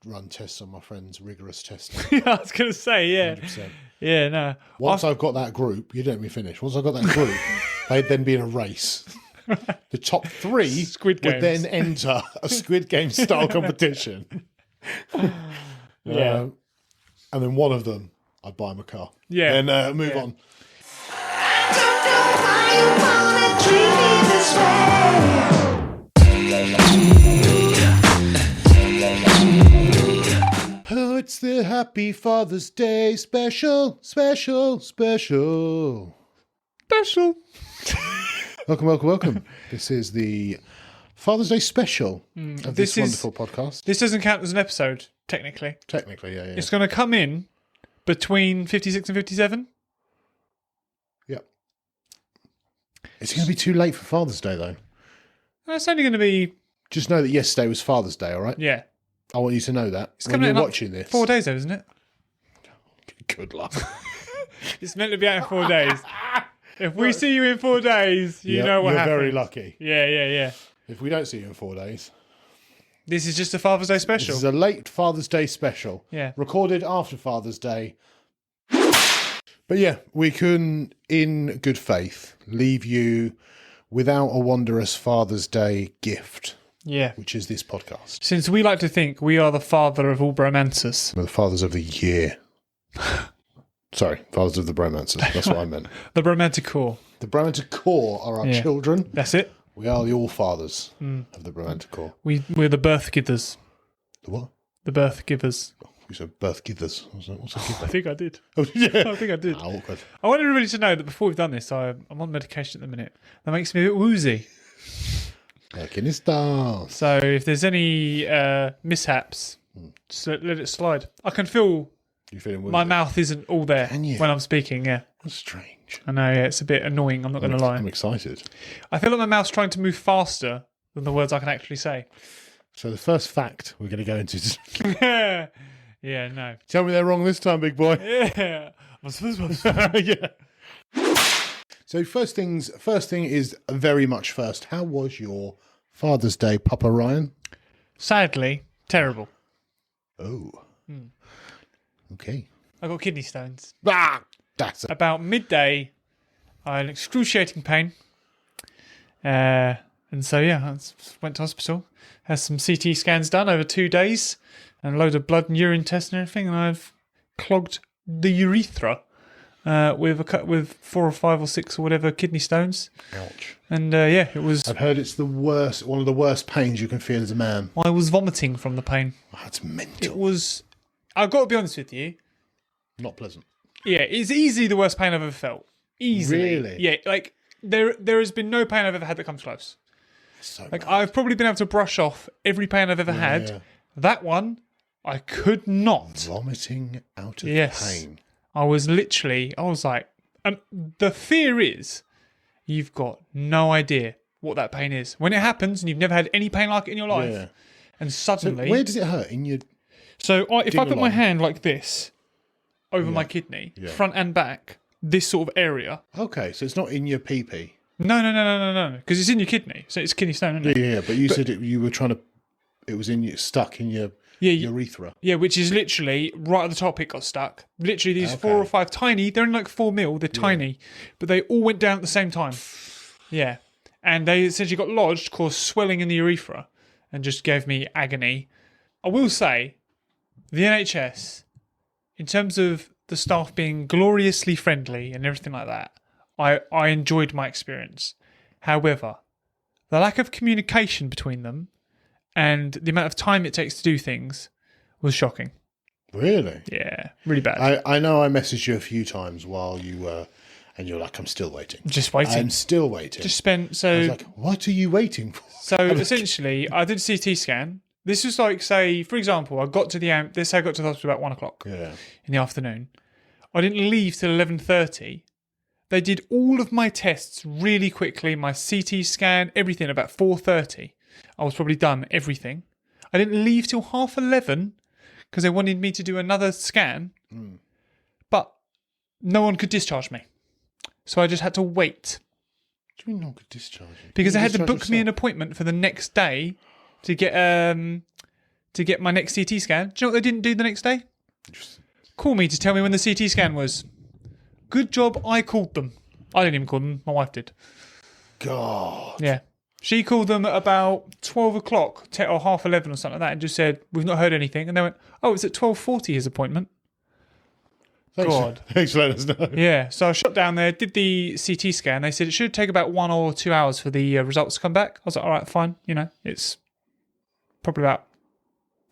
run tests on my friends, rigorous testing. Yeah, I was going to say, yeah. 100%. Yeah, no. Once I've got that group, you don't let me finish. Once I've got that group, they'd then be in a race. The top 3 Squid would Games. then enter a Squid Game style competition. Yeah. And then one of them, I'd buy him a car. Yeah. And move on. I don't know why you wanna treat me this way. Oh, it's the Happy Father's Day special. Welcome. This is the Father's Day special of this wonderful podcast. This doesn't count as an episode, technically. Technically, yeah. It's going to come in between 56 and 57. Yep. It's going to be too late for Father's Day, though. It's only going to be... Just know that yesterday was Father's Day, all right? Yeah. I want you to know that. It's when coming you're out watching this. 4 days, though, isn't it? Good luck. It's meant to be out in 4 days. If we see you in 4 days, you know what happens. You're very lucky. Yeah. If we don't see you in 4 days. This is just a Father's Day special. This is a late Father's Day special. Yeah. Recorded after Father's Day. But yeah, we can, in good faith, leave you without a wondrous Father's Day gift. Yeah. Which is this podcast. Since we like to think we are the father of all bromances. We're the fathers of the year. Sorry, fathers of the bromances. That's what I meant. The bromantic core. The bromantic core are our children. That's it. We are the all fathers of the bromantic core. We're the birth givers. The what? The birth givers. We said birth givers. What's a giver? I think I did. Oh, yeah. I think I did. Ah, awkward. I want everybody to know that before we've done this, I'm on medication at the minute. That makes me a bit woozy. Like in his stars. So if there's any mishaps, just let it slide. I can feel You feeling woozy? my mouth isn't all there Can you? when I'm speaking, yeah. That's strange. I know, yeah, it's a bit annoying, I'm not going to lie. I'm excited. I feel like my mouth's trying to move faster than the words I can actually say. So the first fact we're going to go into is... Yeah, no. Tell me they're wrong this time, big boy. Yeah. Yeah. So first thing is very much first. How was your Father's Day, Papa Ryan? Sadly, terrible. Oh. Okay. I got kidney stones. Ah, that's it. About midday, I had an excruciating pain. And so, yeah, I went to hospital. Had some CT scans done over 2 days. And a load of blood and urine tests and everything. And I've clogged the urethra with 4 or 5 or 6 or whatever kidney stones. Ouch. And yeah, it was... I've heard it's the worst, one of the worst pains you can feel as a man. I was vomiting from the pain. Oh, that's mental. It was... I've got to be honest with you. Not pleasant. Yeah, it's easily the worst pain I've ever felt. Easily. Really? Yeah, like there has been no pain I've ever had that comes close. So Like bad. I've probably been able to brush off every pain I've ever had. Yeah. That one, I could not. Vomiting out of Yes. pain. I was like, and the fear is, you've got no idea what that pain is. When it happens and you've never had any pain like it in your life, Yeah. and So suddenly... where does it hurt? In your... So if I put my along. hand like this over my kidney, front and back, this sort of area. Okay, so it's not in your pee-pee. No, because it's in your kidney. So it's kidney stone, isn't it? Yeah, but you said you were trying to... It was stuck in your urethra. Yeah, which is literally right at the top. It got stuck. Literally, these 4 or 5 tiny. They're only like 4 mil. They're tiny, but they all went down at the same time. Yeah, and they essentially got lodged, caused swelling in the urethra, and just gave me agony. I will say, the NHS, in terms of the staff being gloriously friendly and everything like that, I enjoyed my experience. However, the lack of communication between them and the amount of time it takes to do things was shocking. Really? Yeah, really bad. I know I messaged you a few times while you were... And you're like, I'm still waiting. Just waiting. I'm still waiting. Just spent... I So, was like, what are you waiting for? so essentially, I did a CT scan. This was like, say, for example, I got to the hospital about 1 o'clock Yeah. in the afternoon. I didn't leave till 11:30. They did all of my tests really quickly, my CT scan, everything, about 4:30. I was probably done everything. I didn't leave till 11:30 because they wanted me to do another scan. But no one could discharge me. So I just had to wait. What do you mean no one could discharge you? Because You they had to discharge book me an yourself? appointment for the next day to get to get my next CT scan. Do you know what they didn't do the next day? Call me to tell me when the CT scan was. Good job I called them. I didn't even call them. My wife did. God. Yeah. She called them at about 12 o'clock or half 11 or something like that and just said, we've not heard anything. And they went, oh, it's at 12:40 his appointment. God. Thanks for letting us know. Yeah. So I shot down there, did the CT scan. They said it should take about 1 or 2 hours for the results to come back. I was like, all right, fine. You know, it's probably about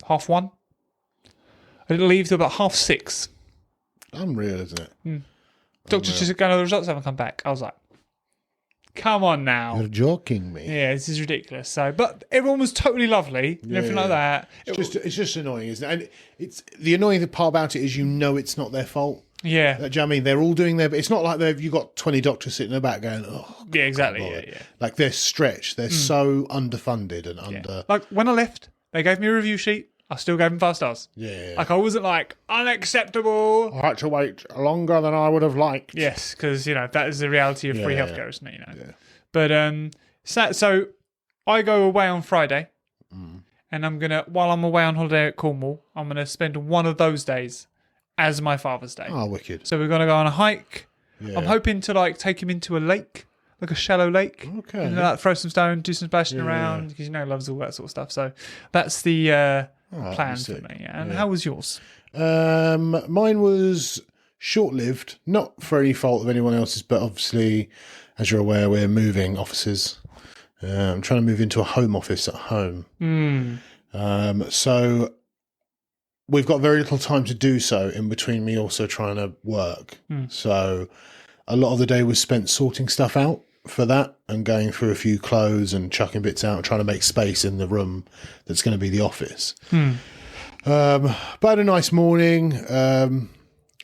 1:30. I didn't leave till about 6:30. Unreal, isn't it? Doctor just said, the results haven't come back. I was like, come on now. You're joking me. Yeah, this is ridiculous. So, but everyone was totally lovely and everything like that. It's just annoying, isn't it? And it's the annoying part about it is it's not their fault. Yeah. Do you know what I mean? They're all doing it's not like you've got 20 doctors sitting in the back going, oh, God, yeah, exactly. God. Yeah. Like they're stretched. They're so underfunded and under. Like when I left, they gave me a review sheet. I still gave them 5 stars. Yeah. Like I wasn't like unacceptable. I had to wait longer than I would have liked. Yes, because that is the reality of free healthcare, isn't it? Yeah. But so I go away on Friday, and I'm while I'm away on holiday at Cornwall, I'm gonna spend one of those days as my Father's Day. Oh, wicked. So we're gonna go on a hike. Yeah. I'm hoping to take him into a lake, like a shallow lake. Okay. And throw some stone, do some splashing around because he loves all that sort of stuff. So that's the plan for me. And how was yours? Mine was short-lived, not for any fault of anyone else's, but obviously, as you're aware, we're moving offices. I'm trying to move into a home office at home. So we've got very little time to do so in between me also trying to work. So a lot of the day was spent sorting stuff out for that and going through a few clothes and chucking bits out and trying to make space in the room that's going to be the office. But I had a nice morning, had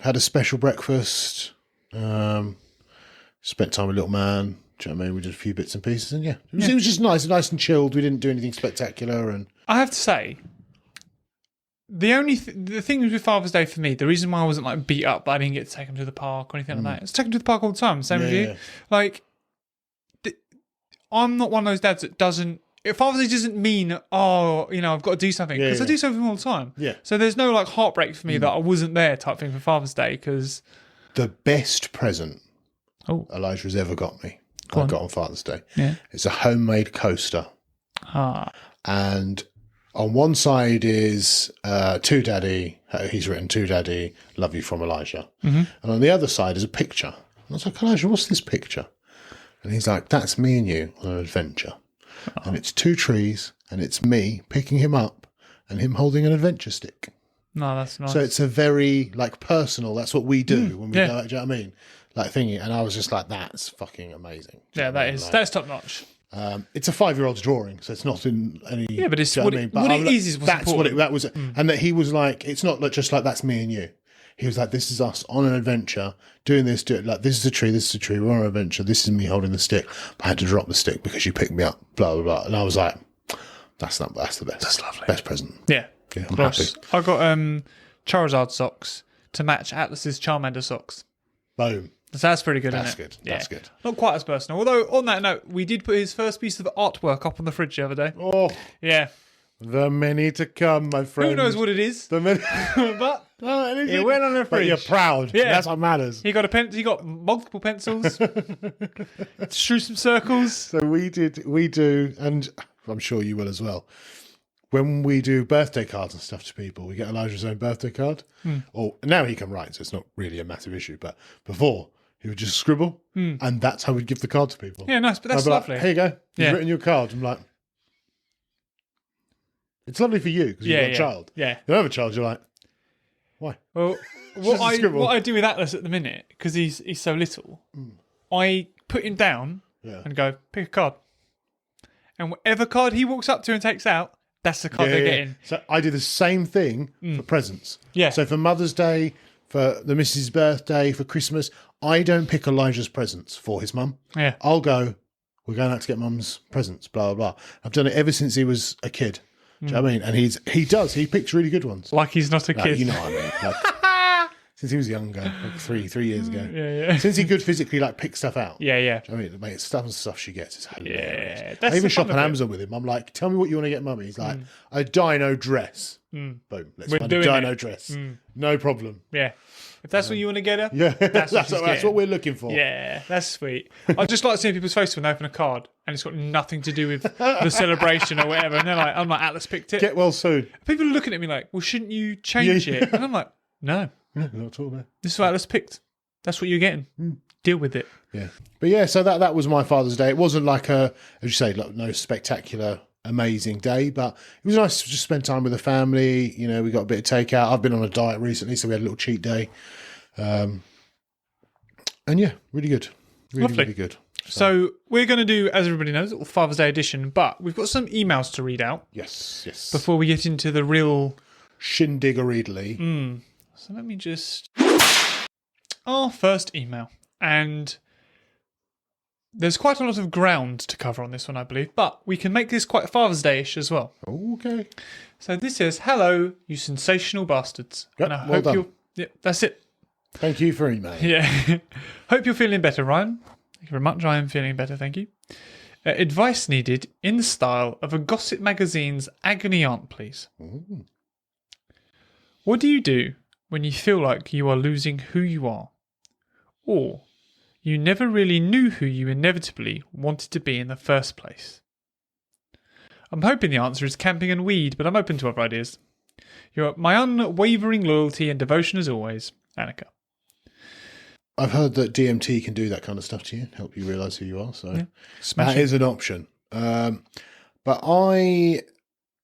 a special breakfast, spent time with little man. Do you know what I mean? We did a few bits and pieces and it was just nice and chilled. We didn't do anything spectacular. And I have to say, the thing with Father's Day for me, the reason why I wasn't beat up that I didn't get to take him to the park or anything like that, I was taking him to the park all the time, same with you. I'm not one of those dads that doesn't. Father's Day doesn't mean, I've got to do something. Because I do something all the time. Yeah. So there's no heartbreak for me that I wasn't there type thing for Father's Day because. The best present Elijah has ever got me, I got on Father's Day. Yeah. It's a homemade coaster. And on one side is to Daddy. He's written to Daddy, love you from Elijah. And on the other side is a picture. And I was like, Elijah, what's this picture? And he's like, that's me and you on an adventure. And it's 2 trees, and it's me picking him up and him holding an adventure stick. No, that's nice. So it's a very personal. That's what we do when we go out. Do you know what I mean? Thingy. And I was just like, that's fucking amazing. That's top notch. It's a 5-year-old's drawing, so it's not in any. Yeah, but it's what it is what's that's important. What that was, and that he was like, it's not just that's me and you. He was like, this is us on an adventure, doing this, this is a tree, we're on an adventure, this is me holding the stick. But I had to drop the stick because you picked me up, blah, blah, blah. And I was like, that's the best. That's lovely. Best present. Yeah. I'm happy. I got Charizard socks to match Atlas's Charmander socks. Boom. So that's pretty good, That's isn't it? good. That's good. Not quite as personal. Although, on that note, we did put his first piece of artwork up on the fridge the other day. Oh. Yeah. The many to come, my friend. Who knows what it is? The many. But it went on the fridge. But you're proud. Yeah. That's what matters. He got he got multiple pencils. Drew some circles. So we do, and I'm sure you will as well. When we do birthday cards and stuff to people, we get Elijah's own birthday card. Or now he can write, so it's not really a massive issue. But before, he would just scribble, and that's how we'd give the card to people. Yeah, nice. But that's lovely. Here you go. You've written your card. I'm like, it's lovely for you because you've got a child. Yeah. You don't have a child, you're like, why? Well, what I do with Atlas at the minute, because he's so little, I put him down and go, pick a card. And whatever card he walks up to and takes out, that's the card they're getting. So I do the same thing for presents. Yeah. So for Mother's Day, for the missus' birthday, for Christmas, I don't pick Elijah's presents for his mum. Yeah. I'll go, we're going out to get mum's presents, blah, blah, blah. I've done it ever since he was a kid. Do you know what I mean? And he picks really good ones. Like he's not a kid. You know what I mean? Since he was younger, like 3 years ago. Yeah. Since he could physically like pick stuff out. Yeah. I mean, mate, stuff she gets is hilarious. Yeah, I even shop on Amazon with him. I'm like, tell me what you want to get, mummy. He's like, a dino dress. Boom. Let's find a dino dress. No problem. Yeah. If that's what you want to get her, Yeah, that's what we're looking for. Yeah, that's sweet. I just like seeing people's faces when they open a card and it's got nothing to do with the celebration or whatever. And they're like, I'm like, Atlas picked it. Get well soon. People are looking at me like, well, shouldn't you change it? And I'm like, no. Not at all, man. This is what Atlas picked. That's what you're getting. Deal with it. Yeah. But yeah, so that was my Father's Day. It wasn't like as you say, like, no spectacular, amazing day, but it was nice to just spend time with the family. You know, we got a bit of takeout. I've been on a diet recently, so we had a little cheat day. And yeah, really good. Really good. So we're going to do, as everybody knows, a little Father's Day edition, but we've got some emails to read out. Yes. Before we get into the real shindiggereedly. So let me just... Our first email. And there's quite a lot of ground to cover on this one, I believe, but we can make this quite Father's Day-ish as well. Okay. So this says, hello, you sensational bastards. Yep, and I well hope done. you're... Yeah, that's it. Thank you for emailing. Yeah. Hope you're feeling better, Ryan. Thank you very much. I am feeling better, thank you. Advice needed in the style of a gossip magazine's agony aunt, please. Ooh. What do you do when you feel like you are losing who you are? Or you never really knew who you inevitably wanted to be in the first place? I'm hoping the answer is camping and weed, but I'm open to other ideas. You're my unwavering loyalty and devotion as always, Annika. I've heard that DMT can do that kind of stuff to you, help you realise who you are. So Yeah. that is an option. But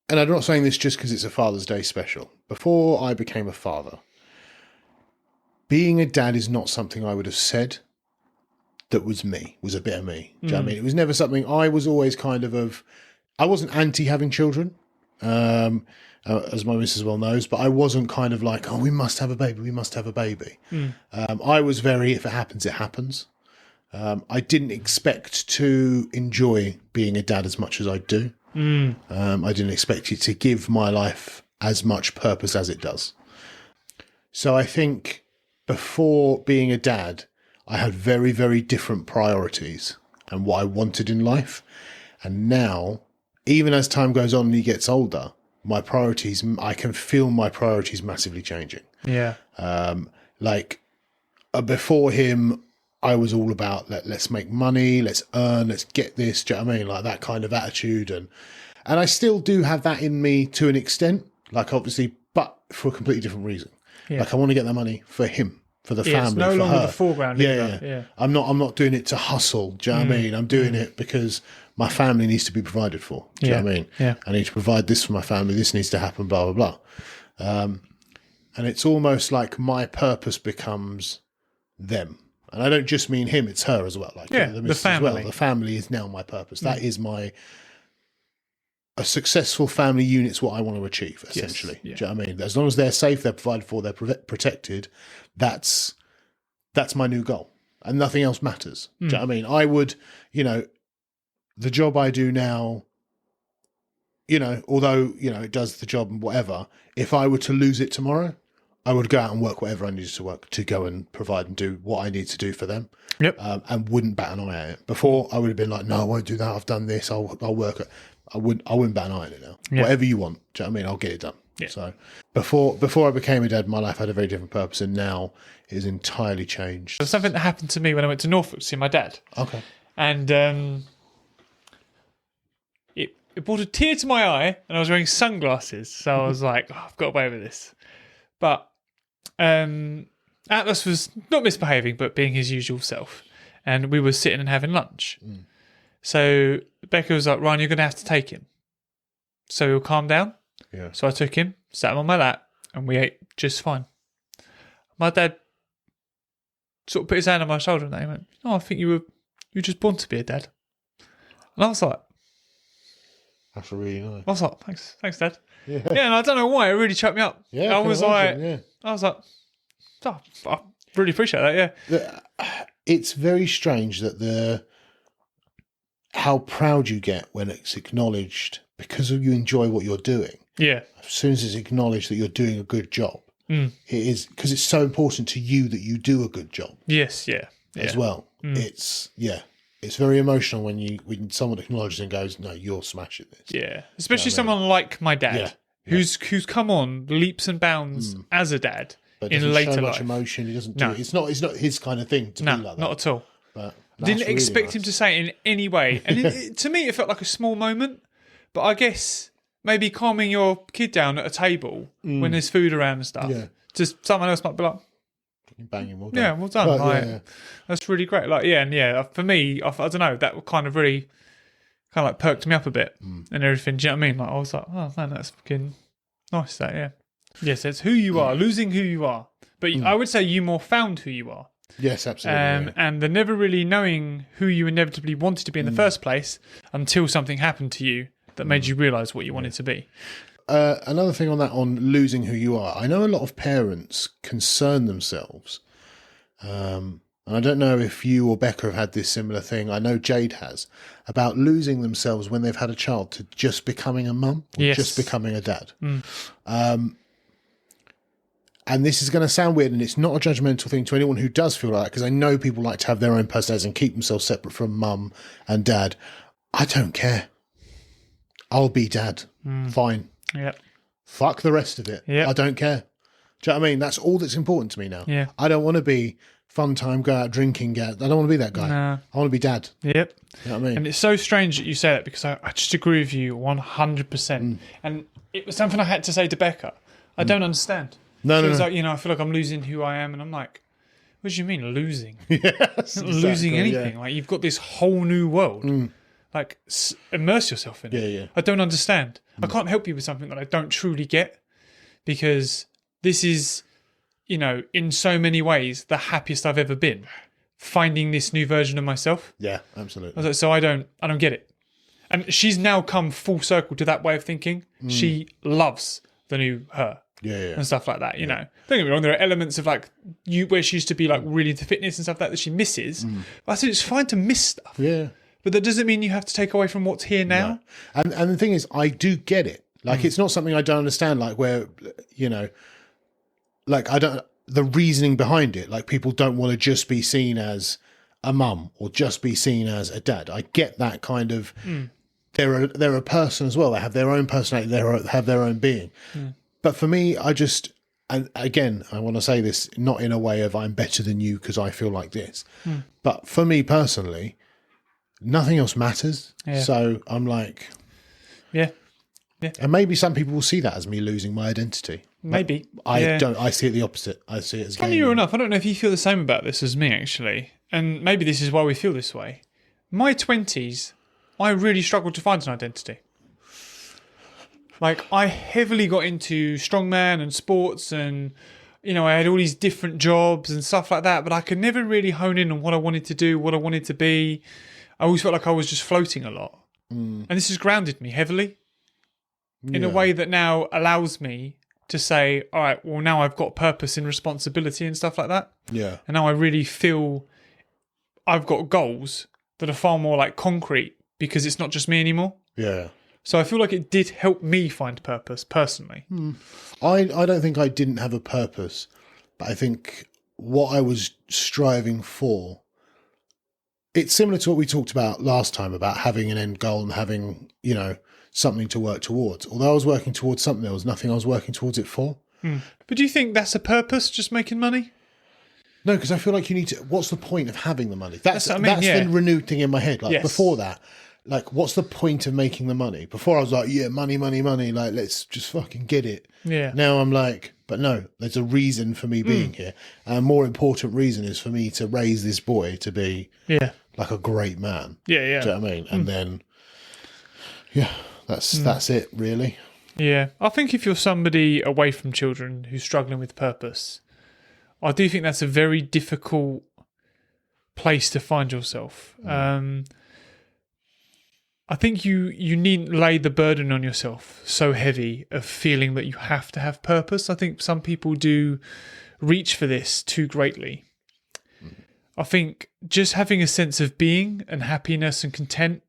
and I'm not saying this just because it's a Father's Day special. Before I became a father, being a dad is not something I would have said that was me, was a bit of me. Do you know what I mean? It was never something I was always kind of I wasn't anti having children. As my missus well knows, but I wasn't kind of like, oh, we must have a baby. I was very, if it happens, it happens. I didn't expect to enjoy being a dad as much as I do. I didn't expect it to give my life as much purpose as it does. So I think before being a dad, I had very, very different priorities and what I wanted in life. And now, even as time goes on and he gets older, my priorities, I can feel my priorities massively changing. Yeah. Before him, I was all about let's make money, let's earn, let's get this. Do you know what I mean? Like that kind of attitude, and I still do have that in me to an extent. Like obviously, but for a completely different reason. Yeah. Like I want to get that money for him, for the family, it's no for longer her. the foreground. Yeah. I'm not doing it to hustle. Do you know what I mean? I'm doing it because my family needs to be provided for. Do you know what I mean? Yeah. I need to provide this for my family. This needs to happen, blah, blah, blah. And it's almost like my purpose becomes them. And I don't just mean him, it's her as well. Like the missus family. As well. The family is now my purpose. That is a successful family unit's what I want to achieve, essentially. Yeah. Do you know what I mean? As long as they're safe, they're provided for, they're protected, that's my new goal. And nothing else matters. Do you know what I mean? I would, the job I do now, although, it does the job and whatever, if I were to lose it tomorrow, I would go out and work whatever I needed to work to go and provide and do what I need to do for them. Yep. And wouldn't bat an eye at it. Before, I would have been like, no, I won't do that. I've done this. I'll work it. I wouldn't bat an eye at it now. Yeah. Whatever you want. Do you know what I mean? I'll get it done. Yeah. So before I became a dad, my life had a very different purpose, and now it has entirely changed. There's something that happened to me when I went to Norfolk to see my dad. Okay. And it brought a tear to my eye, and I was wearing sunglasses. So I was like, I've got away with this. But Atlas was not misbehaving, but being his usual self. And we were sitting and having lunch. So Becca was like, Ryan, you're going to have to take him. So he'll calm down. Yeah. So I took him, sat him on my lap, and we ate just fine. My dad sort of put his hand on my shoulder and he went, oh, I think you were just born to be a dad. And I was like, that's really nice. I was like, thanks, Dad. Yeah. And I don't know why, it really chucked me up. Yeah, I was like, oh, I really appreciate that, yeah. It's very strange that how proud you get when it's acknowledged because you enjoy what you're doing. Yeah. As soon as it's acknowledged that you're doing a good job, It is because it's so important to you that you do a good job. Yes, yeah. As well. It's very emotional when someone acknowledges and goes, "No, you're smashing this." Yeah, especially someone like my dad, who's come on leaps and bounds as a dad But in doesn't later show life. much emotion. He doesn't do it. It's not his kind of thing to be like that. Not at all. But Didn't really expect nice. him to say it in any way. And to me, it felt like a small moment. But I guess maybe calming your kid down at a table when there's food around and stuff. Yeah. Just someone else might be like, Banging, well done. yeah, well done. But, Like, that's really great. Like, for me, I don't know, that kind of really kind of like perked me up a bit and everything. Do you know what I mean? Like, I was like, oh man, that's fucking nice. That, yeah. Yes, it's who you are, losing who you are. But I would say you more found who you are. Yes, absolutely. And the never really knowing who you inevitably wanted to be in the first place until something happened to you that made you realise what you wanted to be. Another thing on losing who you are. I know a lot of parents concern themselves. And I don't know if you or Becca have had this similar thing. I know Jade has, about losing themselves when they've had a child to just becoming a mum or just becoming a dad. And this is going to sound weird, and it's not a judgmental thing to anyone who does feel like that, because I know people like to have their own personalities and keep themselves separate from mum and dad. I don't care. I'll be dad. Fine. Yep. Fuck the rest of it. Yep. I don't care. Do you know what I mean? That's all that's important to me now. Yeah. I don't want to be fun time, go out drinking. I don't want to be that guy. Nah. I want to be dad. Yep. You know what I mean? And it's so strange that you say that, because I just agree with you 100%. And it was something I had to say to Becca. I don't understand. No, She no, was no. like, I feel like I'm losing who I am. And I'm like, what do you mean losing? Yes, You're not losing exactly, anything. yeah. Like, you've got this whole new world. Like, immerse yourself in it. Yeah, yeah. I don't understand. I can't help you with something that I don't truly get, because this is, in so many ways, the happiest I've ever been, finding this new version of myself. Yeah, I absolutely. was like, so I don't get it. And she's now come full circle to that way of thinking. She loves the new her. Yeah. And stuff like that, Don't get me wrong, there are elements of like where she used to be like really into fitness and stuff like that she misses. But I said it's fine to miss stuff. Yeah. But that doesn't mean you have to take away from what's here now. No. And the thing is, I do get it. Like, it's not something I don't understand, like where, like the reasoning behind it. Like, people don't want to just be seen as a mum or just be seen as a dad. I get that kind of, they're a person as well. They have their own personality. They have their own being. But for me, and again, I want to say this not in a way of I'm better than you because I feel like this. But for me personally, nothing else matters. Yeah. So I'm like, Yeah. and maybe some people will see that as me losing my identity. Maybe. I don't. I see it the opposite. I see it as Funny enough, I don't know if you feel the same about this as me, actually. And maybe this is why we feel this way. My 20s, I really struggled to find an identity. Like, I heavily got into strongman and sports, and, I had all these different jobs and stuff like that, but I could never really hone in on what I wanted to do, what I wanted to be. I always felt like I was just floating a lot. And this has grounded me heavily in a way that now allows me to say, all right, well, now I've got purpose and responsibility and stuff like that. Yeah. And now I really feel I've got goals that are far more like concrete, because it's not just me anymore. Yeah. So I feel like it did help me find purpose personally. I don't think I didn't have a purpose, but I think what I was striving for, it's similar to what we talked about last time about having an end goal and having, something to work towards. Although I was working towards something, there was nothing I was working towards it for. But do you think that's a purpose, just making money? No, because I feel like you need to, what's the point of having the money? That's what I mean, yeah. the renewed thing in my head. Like, Yes. before that, like, what's the point of making the money? Before I was like, yeah, money, like, let's just fucking get it. Yeah. Now I'm like, but no, there's a reason for me being here. And a more important reason is for me to raise this boy to be like a great man. Yeah. Do you know what I mean? And then, that's it, really. Yeah. I think if you're somebody away from children who's struggling with purpose, I do think that's a very difficult place to find yourself. I think you needn't lay the burden on yourself so heavy of feeling that you have to have purpose. I think some people do reach for this too greatly. I think just having a sense of being and happiness and content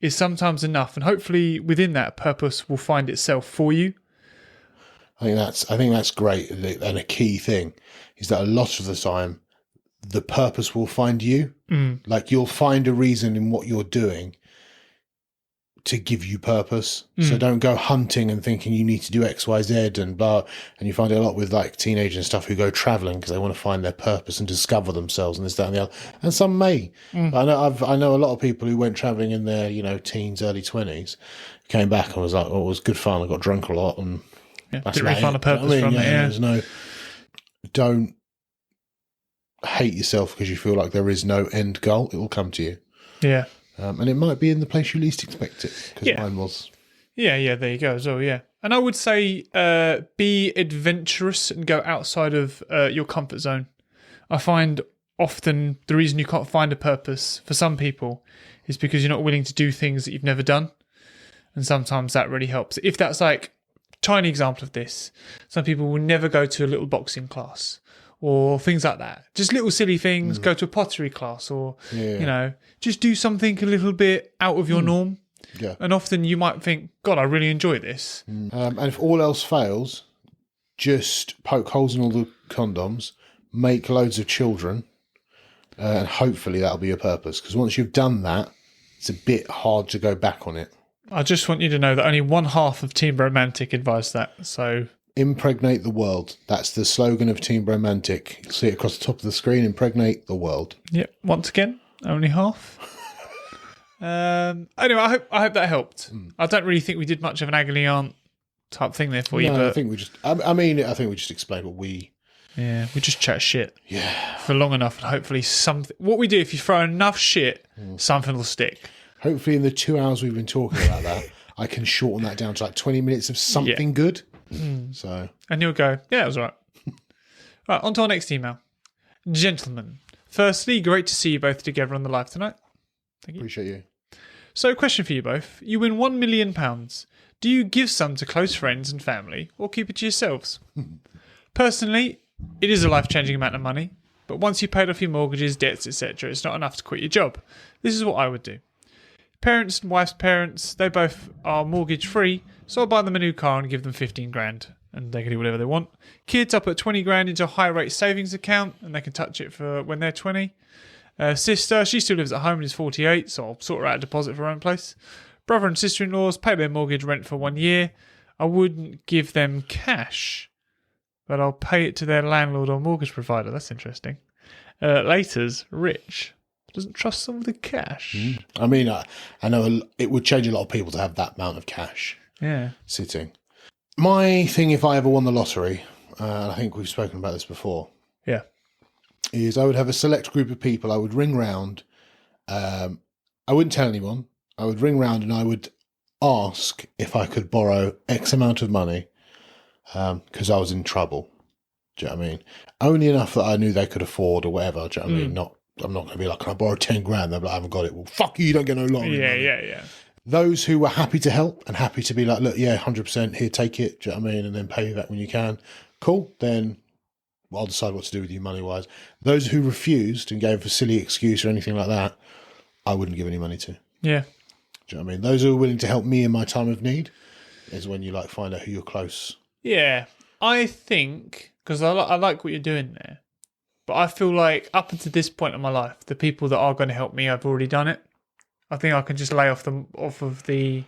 is sometimes enough. And hopefully within that, purpose will find itself for you. I think that's great. And a key thing is that a lot of the time, the purpose will find you. Like you'll find a reason in what you're doing to give you purpose. So don't go hunting and thinking you need to do X, Y, Z and blah. And you find it a lot with like teenagers and stuff who go traveling because they want to find their purpose and discover themselves and this, that, and the other. And some may. I know a lot of people who went traveling in their, teens, early 20s, came back and was like, oh, it was good fun. I got drunk a lot and didn't really find a purpose from it. There's no, don't hate yourself because you feel like there is no end goal. It will come to you. Yeah. And it might be in the place you least expect it, because mine was. Yeah, there you go as well, yeah. And I would say be adventurous and go outside of your comfort zone. I find often the reason you can't find a purpose for some people is because you're not willing to do things that you've never done. And sometimes that really helps. If that's like, tiny example of this, some people will never go to a little boxing class or things like that. Just little silly things, go to a pottery class or, just do something a little bit out of your norm. Yeah. And often you might think, God, I really enjoy this. And if all else fails, just poke holes in all the condoms, make loads of children, and hopefully that'll be your purpose. Because once you've done that, it's a bit hard to go back on it. I just want you to know that only one half of Team Bromantic advised that. So impregnate the world. That's the slogan of Team Bromantic. You'll see it across the top of the screen. Impregnate the world. Yep. Once again, only half. Anyway, I hope that helped. I don't really think we did much of an agony aunt type thing there for you. But I think we just. I think we just explained what we. Yeah, we just chat shit. Yeah. For long enough, and hopefully something. What we do, if you throw enough shit, something will stick. Hopefully, in the 2 hours we've been talking about that, I can shorten that down to like 20 minutes of something good. So, and you'll go, yeah, it was all right. Right, on to our next email. Gentlemen, firstly, great to see you both together on the live tonight. Thank you. Appreciate you. So, question for you both. You win £1 million. Do you give some to close friends and family or keep it to yourselves? Personally, it is a life-changing amount of money, but once you've paid off your mortgages, debts, etc., it's not enough to quit your job. This is what I would do. Parents and wife's parents, they both are mortgage-free, so I'll buy them a new car and give them 15 grand, and they can do whatever they want. Kids, I'll put 20 grand into a high-rate savings account, and they can touch it for when they're 20. Sister, she still lives at home and is 48, so I'll sort her out a deposit for her own place. Brother and sister-in-laws pay their mortgage rent for 1 year. I wouldn't give them cash, but I'll pay it to their landlord or mortgage provider. That's interesting. Later's rich. Doesn't trust them with the cash. I mean, I know it would change a lot of people to have that amount of cash sitting. My thing, if I ever won the lottery, I think we've spoken about this before, is I would have a select group of people. I would ring round. I wouldn't tell anyone. I would ring round and I would ask if I could borrow X amount of money because I was in trouble. Do you know what I mean? Only enough that I knew they could afford or whatever. Do you know what I mean? I'm not going to be like, can I borrow 10 grand? They're like, I haven't got it. Well, fuck you don't get no longer. Yeah. Those who were happy to help and happy to be like, look, 100%, here, take it. Do you know what I mean? And then pay you back when you can. Cool. Then I'll decide what to do with you money-wise. Those who refused and gave a silly excuse or anything like that, I wouldn't give any money to. Yeah. Do you know what I mean? Those who are willing to help me in my time of need is when you like find out who you're close. Yeah. I think, because I like what you're doing there, but I feel like up until this point in my life, the people that are going to help me, I've already done it. I think I can just lay off of the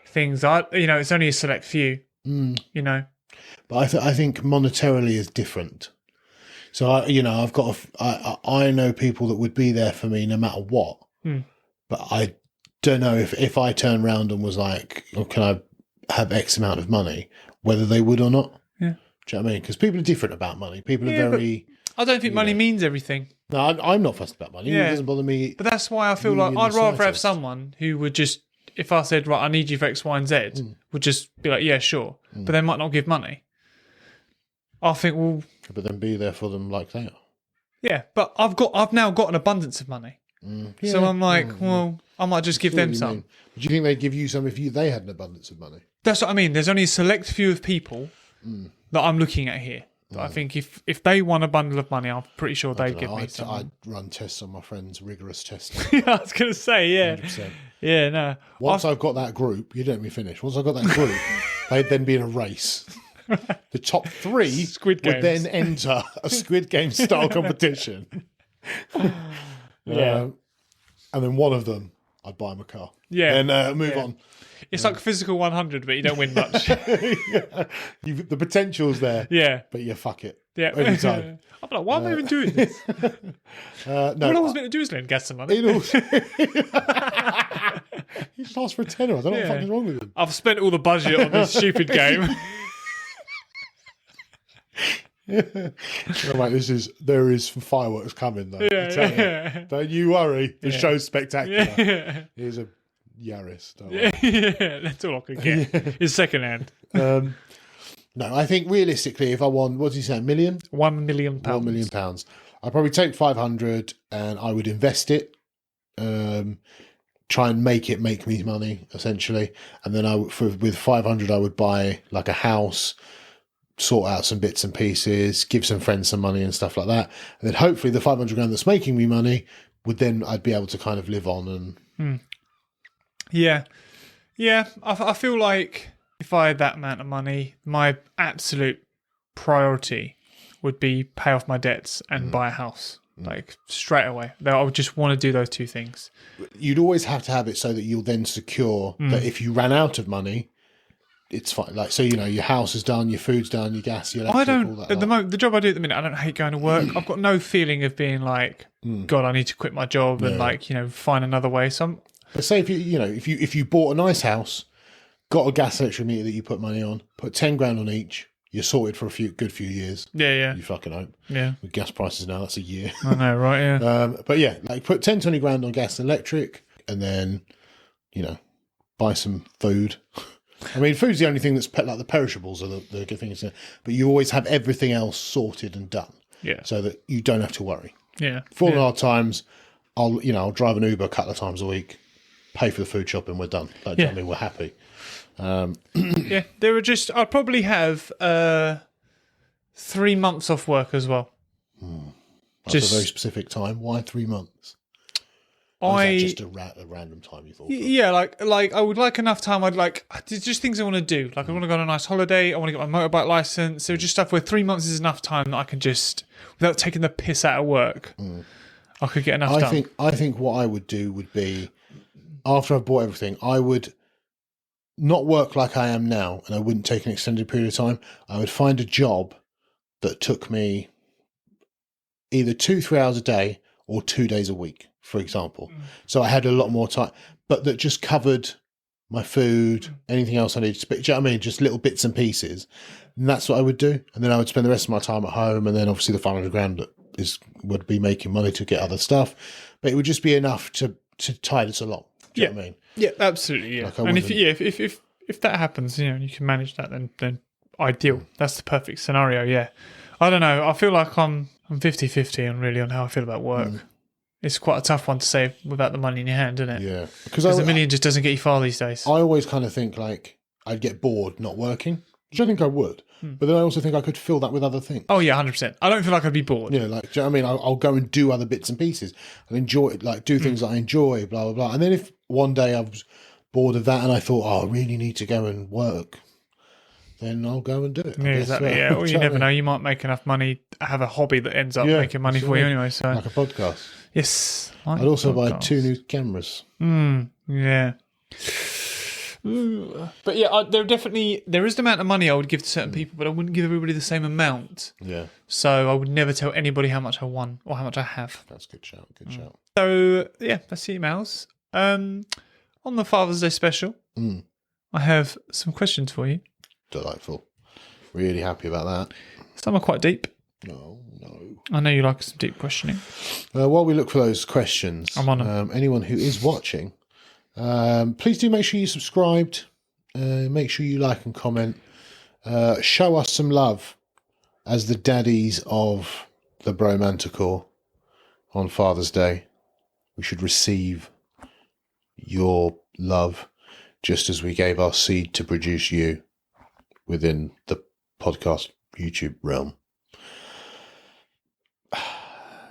things. It's only a select few, But I think monetarily is different. So, I've got I know people that would be there for me no matter what. But I don't know if I turned around and was like, can I have X amount of money, whether they would or not. Yeah. Do you know what I mean? Because people are different about money. People are very... I don't think money means everything. No, I'm not fussed about money. Yeah. It doesn't bother me. But that's why I feel like I'd rather have someone who would just, if I said, right, I need you for X, Y, and Z, would just be like, yeah, sure. But they might not give money. I think, well... But then be there for them like that. Yeah, but I've now got an abundance of money. Yeah. So I'm like, well, I might just give them some. Do you think they'd give you some if they had an abundance of money? That's what I mean. There's only a select few of people that I'm looking at here. But I think if they won a bundle of money, I'm pretty sure they'd give me some. I'd run tests on my friends, rigorous testing. I was going to say, yeah. 100%. Yeah, no. Once I've got that group, you don't let me finish. Once I've got that group, they'd then be in a race. The top 3 Squid would Games. then enter a Squid Game style competition. Yeah. And then one of them, I'd buy him a car. Yeah. And move on. It's like physical 100, but you don't win much. The potential's there. Yeah. But yeah, fuck it. Yeah. Every time. I'm like, why am I even doing this? No, What I was meant to do is learn gas some money. he just asked for a tenner. I don't know what the fuck is wrong with him. I've spent all the budget on this stupid game. Mate, there is some fireworks coming though. Yeah. Don't you worry. The show's spectacular. Yeah. Here's a Yaris. Don't worry. Yeah, that's all I could get. It's second hand. No, I think realistically, if I won, what did you say, £1 million? £1 million. £1 million. I'd probably take 500 and I would invest it. Try and make me money, essentially. And then with 500, I would buy like a house, sort out some bits and pieces, give some friends some money and stuff like that. And then hopefully the 500 grand that's making me money I'd be able to kind of live on and. Yeah. I feel like if I had that amount of money, my absolute priority would be pay off my debts and buy a house. Like straight away. I would just want to do those two things. You'd always have to have it so that you'll then secure that if you ran out of money, it's fine. Like, so, your house is done, your food's done, your gas, your electric, all that. At the moment, the job I do at the minute, I don't hate going to work. I've got no feeling of being like, God, I need to quit my job and find another way. So but say if you bought a nice house, got a gas electric meter that you put money on, put 10 grand on each, you're sorted for a good few years. Yeah. You fucking hope. Yeah. With gas prices now, that's a year. I know, right? Yeah. But yeah, like put 10, 20 grand on gas and electric and then, buy some food. I mean, food's the only thing that's like the perishables are the good things. But you always have everything else sorted and done. Yeah. So that you don't have to worry. Yeah. For hard times, I'll drive an Uber a couple of times a week, pay for the food shop and we're done. Like, do you know what I mean? We're happy. Yeah, I'd probably have 3 months off work as well. That's a very specific time. Why 3 months? Or is that just a random time you thought? Yeah, like I would like enough time. There's just things I want to do. Like I want to go on a nice holiday. I want to get my motorbike license. So just stuff where 3 months is enough time that I can just, without taking the piss out of work, I could get enough done. I think what I would do would be, after I've bought everything, I would not work like I am now, and I wouldn't take an extended period of time. I would find a job that took me either 2-3 hours a day or 2 days a week, for example. So I had a lot more time, but that just covered my food, anything else I needed to. Do you know what I mean? Just little bits and pieces. And that's what I would do. And then I would spend the rest of my time at home, and then obviously the 500 grand would be making money to get other stuff. But it would just be enough to tide us along. Do you know what I mean? Yeah, absolutely. Yeah, and if that happens, you can manage that, then ideal. That's the perfect scenario. Yeah, I don't know. I feel like I'm 50-50 on how I feel about work. It's quite a tough one to say without the money in your hand, isn't it? Yeah, because $1 million just doesn't get you far these days. I always kind of think like I'd get bored not working, which I think I would. But then I also think I could fill that with other things. Oh yeah, 100%. I don't feel like I'd be bored. Yeah, like, do you know what I mean? I'll go and do other bits and pieces and enjoy it, like do things that I enjoy, blah, blah, blah. And then if one day I was bored of that and I thought, I really need to go and work, then I'll go and do it. Yeah, exactly. Yeah, well, you never know. You might make enough money, have a hobby that ends up making money for you anyway. So like a podcast. Yes. I'd also buy 2 new cameras. Yeah. But yeah, there is the amount of money I would give to certain people, but I wouldn't give everybody the same amount. Yeah. So I would never tell anybody how much I won or how much I have. That's a good shout. Good shout. So yeah, that's the emails. On the Father's Day special, I have some questions for you. Delightful. Really happy about that. Some are quite deep. No. I know you like some deep questioning. While we look for those questions, I'm on them. Anyone who is watching, please do make sure you subscribed. Make sure you like and comment. Show us some love as the daddies of the Bromantic on Father's Day. We should receive your love just as we gave our seed to produce you within the podcast YouTube realm.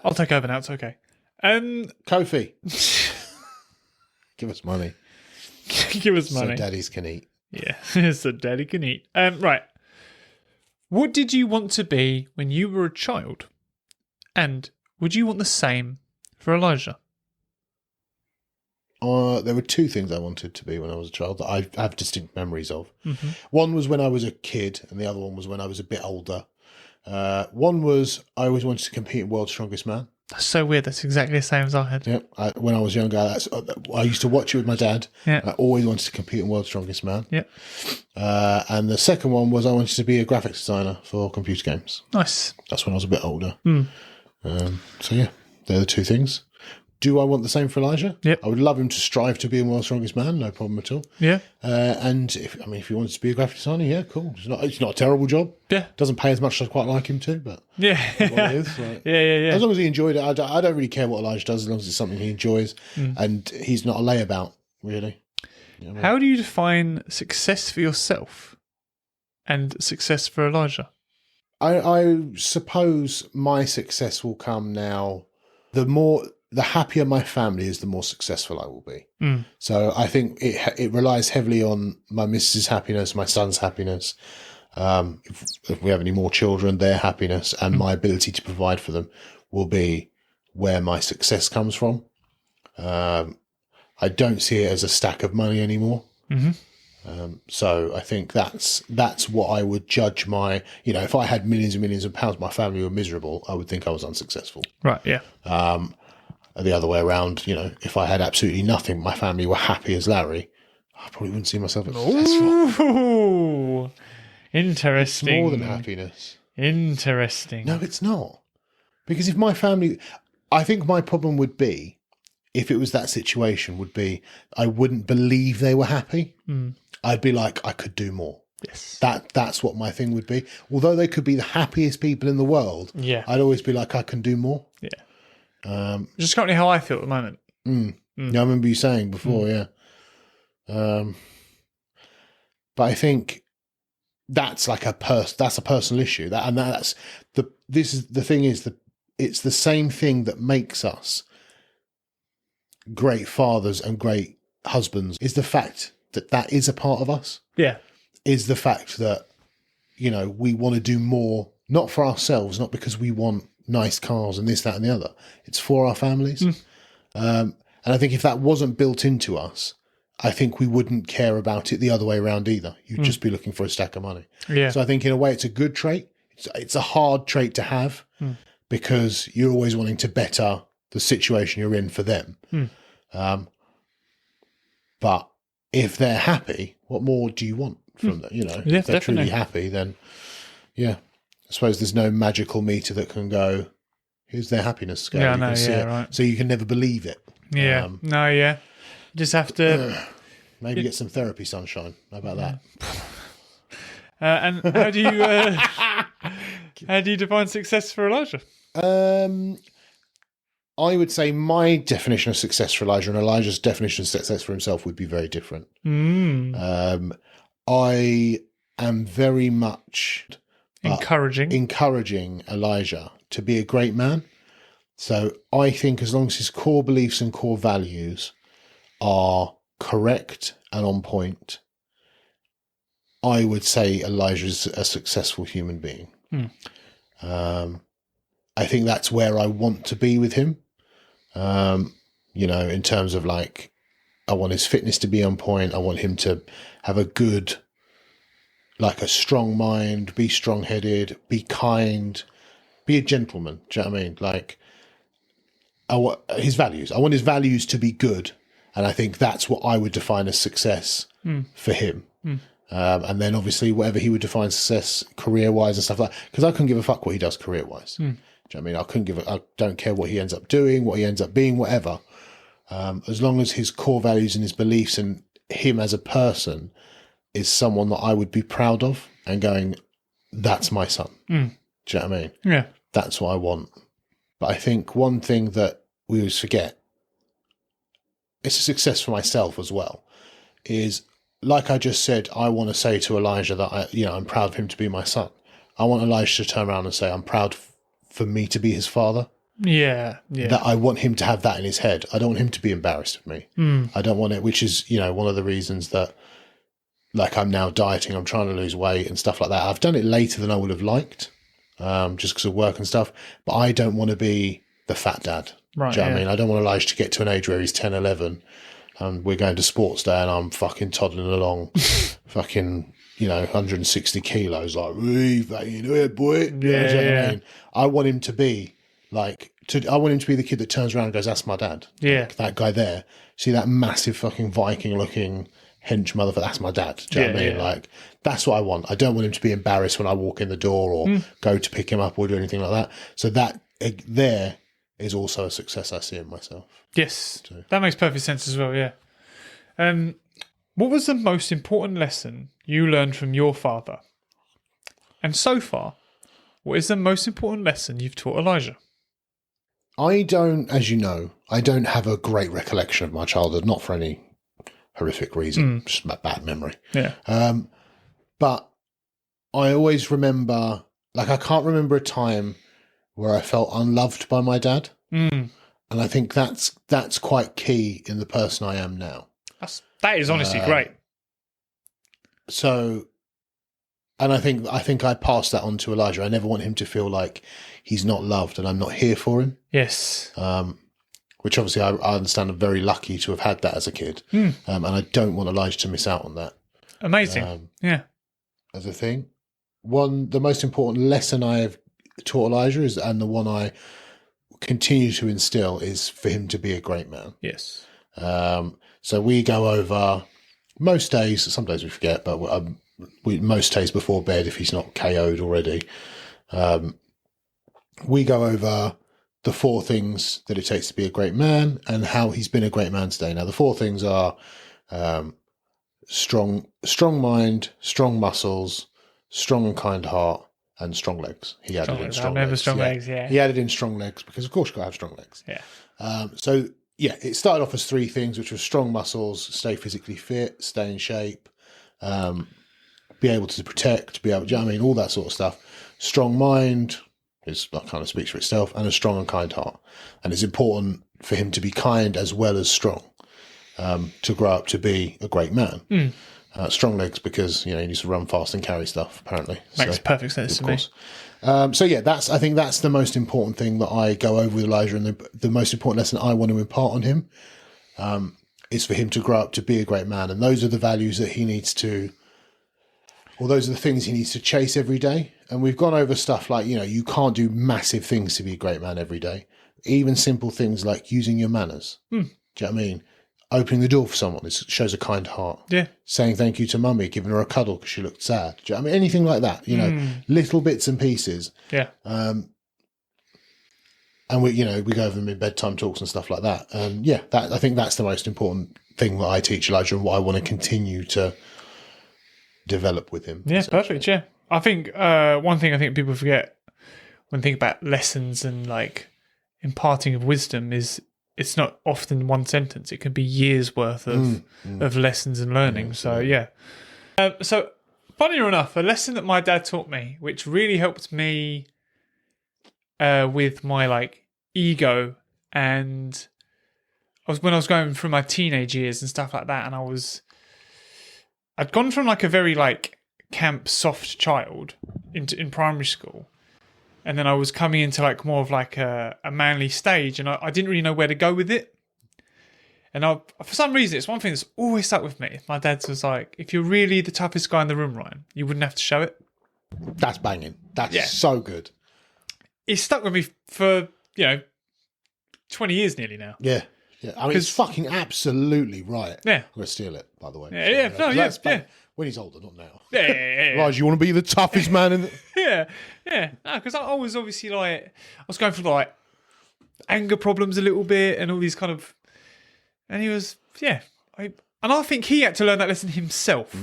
I'll take over now. It's okay. Kofi, give us money. Give us money. So daddies can eat. Yeah, so daddy can eat. Right. What did you want to be when you were a child? And would you want the same for Elijah? There were two things I wanted to be when I was a child that I have distinct memories of. Mm-hmm. One was when I was a kid, and the other one was when I was a bit older. One was I always wanted to compete in World's Strongest Man. That's so weird. That's exactly the same as I had. Yep. When I was younger, I used to watch it with my dad. Yeah. I always wanted to compete in World's Strongest Man. Yep. And the second one was I wanted to be a graphics designer for computer games. Nice. That's when I was a bit older. So yeah, they're the two things. Do I want the same for Elijah? Yep. I would love him to strive to be a World's Strongest Man, no problem at all. Yeah. And if he wanted to be a graphic designer, yeah, cool. It's not a terrible job. Yeah. Doesn't pay as much as I'd quite like him to, but Yeah. what it is. Like, Yeah. as long as he enjoyed it, I don't really care what Elijah does, as long as it's something he enjoys and he's not a layabout, really. You know what I mean? How do you define success for yourself and success for Elijah? I suppose my success will come now. The happier my family is, the more successful I will be. So I think it relies heavily on my missus' happiness, my son's happiness. If we have any more children, their happiness and my ability to provide for them will be where my success comes from. I don't see it as a stack of money anymore. So I think that's what I would judge my, if I had millions and millions of pounds, my family were miserable, I would think I was unsuccessful. Right, yeah. The other way around, if I had absolutely nothing, my family were happy as Larry, I probably wouldn't see myself as successful. Ooh, interesting. It's more than happiness. Interesting. No, it's not. Because if my family, I think my problem would be, if it was that situation, would be I wouldn't believe they were happy. I'd be like, I could do more. Yes. That's what my thing would be. Although they could be the happiest people in the world, I'd always be like, I can do more. Yeah. Just currently how I feel at the moment. Yeah, I remember you saying before, yeah. But I think that's like that's a personal issue. It's the same thing that makes us great fathers and great husbands, is the fact that is a part of us. Yeah. Is the fact that, we want to do more, not for ourselves, not because we want nice cars and this, that, and the other. It's for our families. And I think if that wasn't built into us, I think we wouldn't care about it the other way around either. You'd just be looking for a stack of money. Yeah. So I think in a way it's a good trait. It's a hard trait to have because you're always wanting to better the situation you're in for them. But if they're happy, what more do you want from them? If they're truly happy, then I suppose there's no magical meter that can go, here's their happiness scale. Yeah, no, right. So you can never believe it. Yeah. Just have to maybe get some therapy, sunshine. How about that? And how do you define success for Elijah? I would say my definition of success for Elijah and Elijah's definition of success for himself would be very different. I am very much encouraging Elijah to be a great man. So I think as long as his core beliefs and core values are correct and on point, I would say Elijah is a successful human being. I think that's where I want to be with him. In terms of like, I want his fitness to be on point. I want him to have a strong mind, be strong-headed, be kind, be a gentleman. Do you know what I mean? Like, his values. I want his values to be good. And I think that's what I would define as success for him. And then obviously whatever he would define success career-wise and stuff like that. Because I couldn't give a fuck what he does career-wise. Do you know what I mean? I don't care what he ends up doing, what he ends up being, whatever. As long as his core values and his beliefs and him as a person is someone that I would be proud of and going, that's my son. Do you know what I mean? Yeah. That's what I want. But I think one thing that we always forget, it's a success for myself as well, is like I just said, I want to say to Elijah that I'm proud of him to be my son. I want Elijah to turn around and say, I'm proud for me to be his father. Yeah. That I want him to have that in his head. I don't want him to be embarrassed of me. I don't want it, which is, one of the reasons that like I'm now dieting, I'm trying to lose weight and stuff like that. I've done it later than I would have liked, just because of work and stuff. But I don't want to be the fat dad. Right, Do you know what I mean? I don't want Elijah to get to an age where he's 10, 11 and we're going to sports day and I'm fucking toddling along, fucking, 160 kilos, like, hey, boy. Yeah, You know what I mean? I want him to be like, I want him to be the kid that turns around and goes, that's my dad. Yeah. Like, that guy there. See that massive fucking Viking looking hench motherfucker? That's my dad. Do you know what I mean? Yeah. Like, that's what I want. I don't want him to be embarrassed when I walk in the door or go to pick him up or do anything like that. So that there is also a success I see in myself. Yes, that makes perfect sense as well, yeah. What was the most important lesson you learned from your father? And so far, what is the most important lesson you've taught Elijah? I don't, as you know, I don't have a great recollection of my childhood, not for any horrific reason, just a bad memory. Yeah. But I always remember, like, I can't remember a time where I felt unloved by my dad. And I think that's quite key in the person I am now. That is honestly great. So, and I think I passed that on to Elijah. I never want him to feel like he's not loved and I'm not here for him. Yes. Which obviously I understand I'm very lucky to have had that as a kid. And I don't want Elijah to miss out on that. Amazing. Yeah. As a thing. The most important lesson I have taught Elijah is, and the one I continue to instill, is for him to be a great man. Yes. So we go over most days, some days we forget, but most days before bed, if he's not KO'd already, we go over the 4 things that it takes to be a great man and how he's been a great man today. Now, the 4 things are strong mind, strong muscles, strong and kind heart, and strong legs. He added in strong legs. Strong legs, yeah. He added in strong legs because, of course, you've got to have strong legs. Yeah. So, yeah, it started off as 3 things, which were strong muscles, stay physically fit, stay in shape, be able to protect, do you know what I mean, all that sort of stuff. Strong mind that kind of speaks for itself, and a strong and kind heart. And it's important for him to be kind as well as strong, to grow up to be a great man. Strong legs because, he needs to run fast and carry stuff, apparently. Makes perfect sense to me. So yeah, I think that's the most important thing that I go over with Elijah, and the most important lesson I want to impart on him is for him to grow up to be a great man. And those are the values that he needs to, or those are the things he needs to chase every day. And we've gone over stuff like, you can't do massive things to be a great man every day. Even simple things like using your manners. Do you know what I mean? Opening the door for someone, it shows a kind heart. Yeah. Saying thank you to mummy, giving her a cuddle because she looked sad. Do you know what I mean? Anything like that, little bits and pieces. Yeah. And we go over them in bedtime talks and stuff like that. And yeah, I think that's the most important thing that I teach Elijah and what I want to continue to develop with him. Yeah, perfect. Yeah. I think one thing I think people forget when thinking about lessons and like imparting of wisdom is it's not often one sentence. It can be years worth of lessons and learning. So yeah. So funny enough, a lesson that my dad taught me, which really helped me with my like ego, and when I was going through my teenage years and stuff like that, and I'd gone from like a very like camp soft child in primary school. And then I was coming into like more of like a manly stage, and I didn't really know where to go with it. And for some reason, it's one thing that's always stuck with me. My dad was like, if you're really the toughest guy in the room, Ryan, you wouldn't have to show it. That's banging. That's so good. It's stuck with me for, 20 years nearly now. Yeah. Yeah. I mean, it's fucking absolutely right. Yeah. I'm going to steal it, by the way. Yeah. When he's older, not now. Yeah. Right, you want to be the toughest man in the... Yeah. No, because I was obviously like, I was going through like anger problems a little bit and all these kind of, and he was, and I think he had to learn that lesson himself.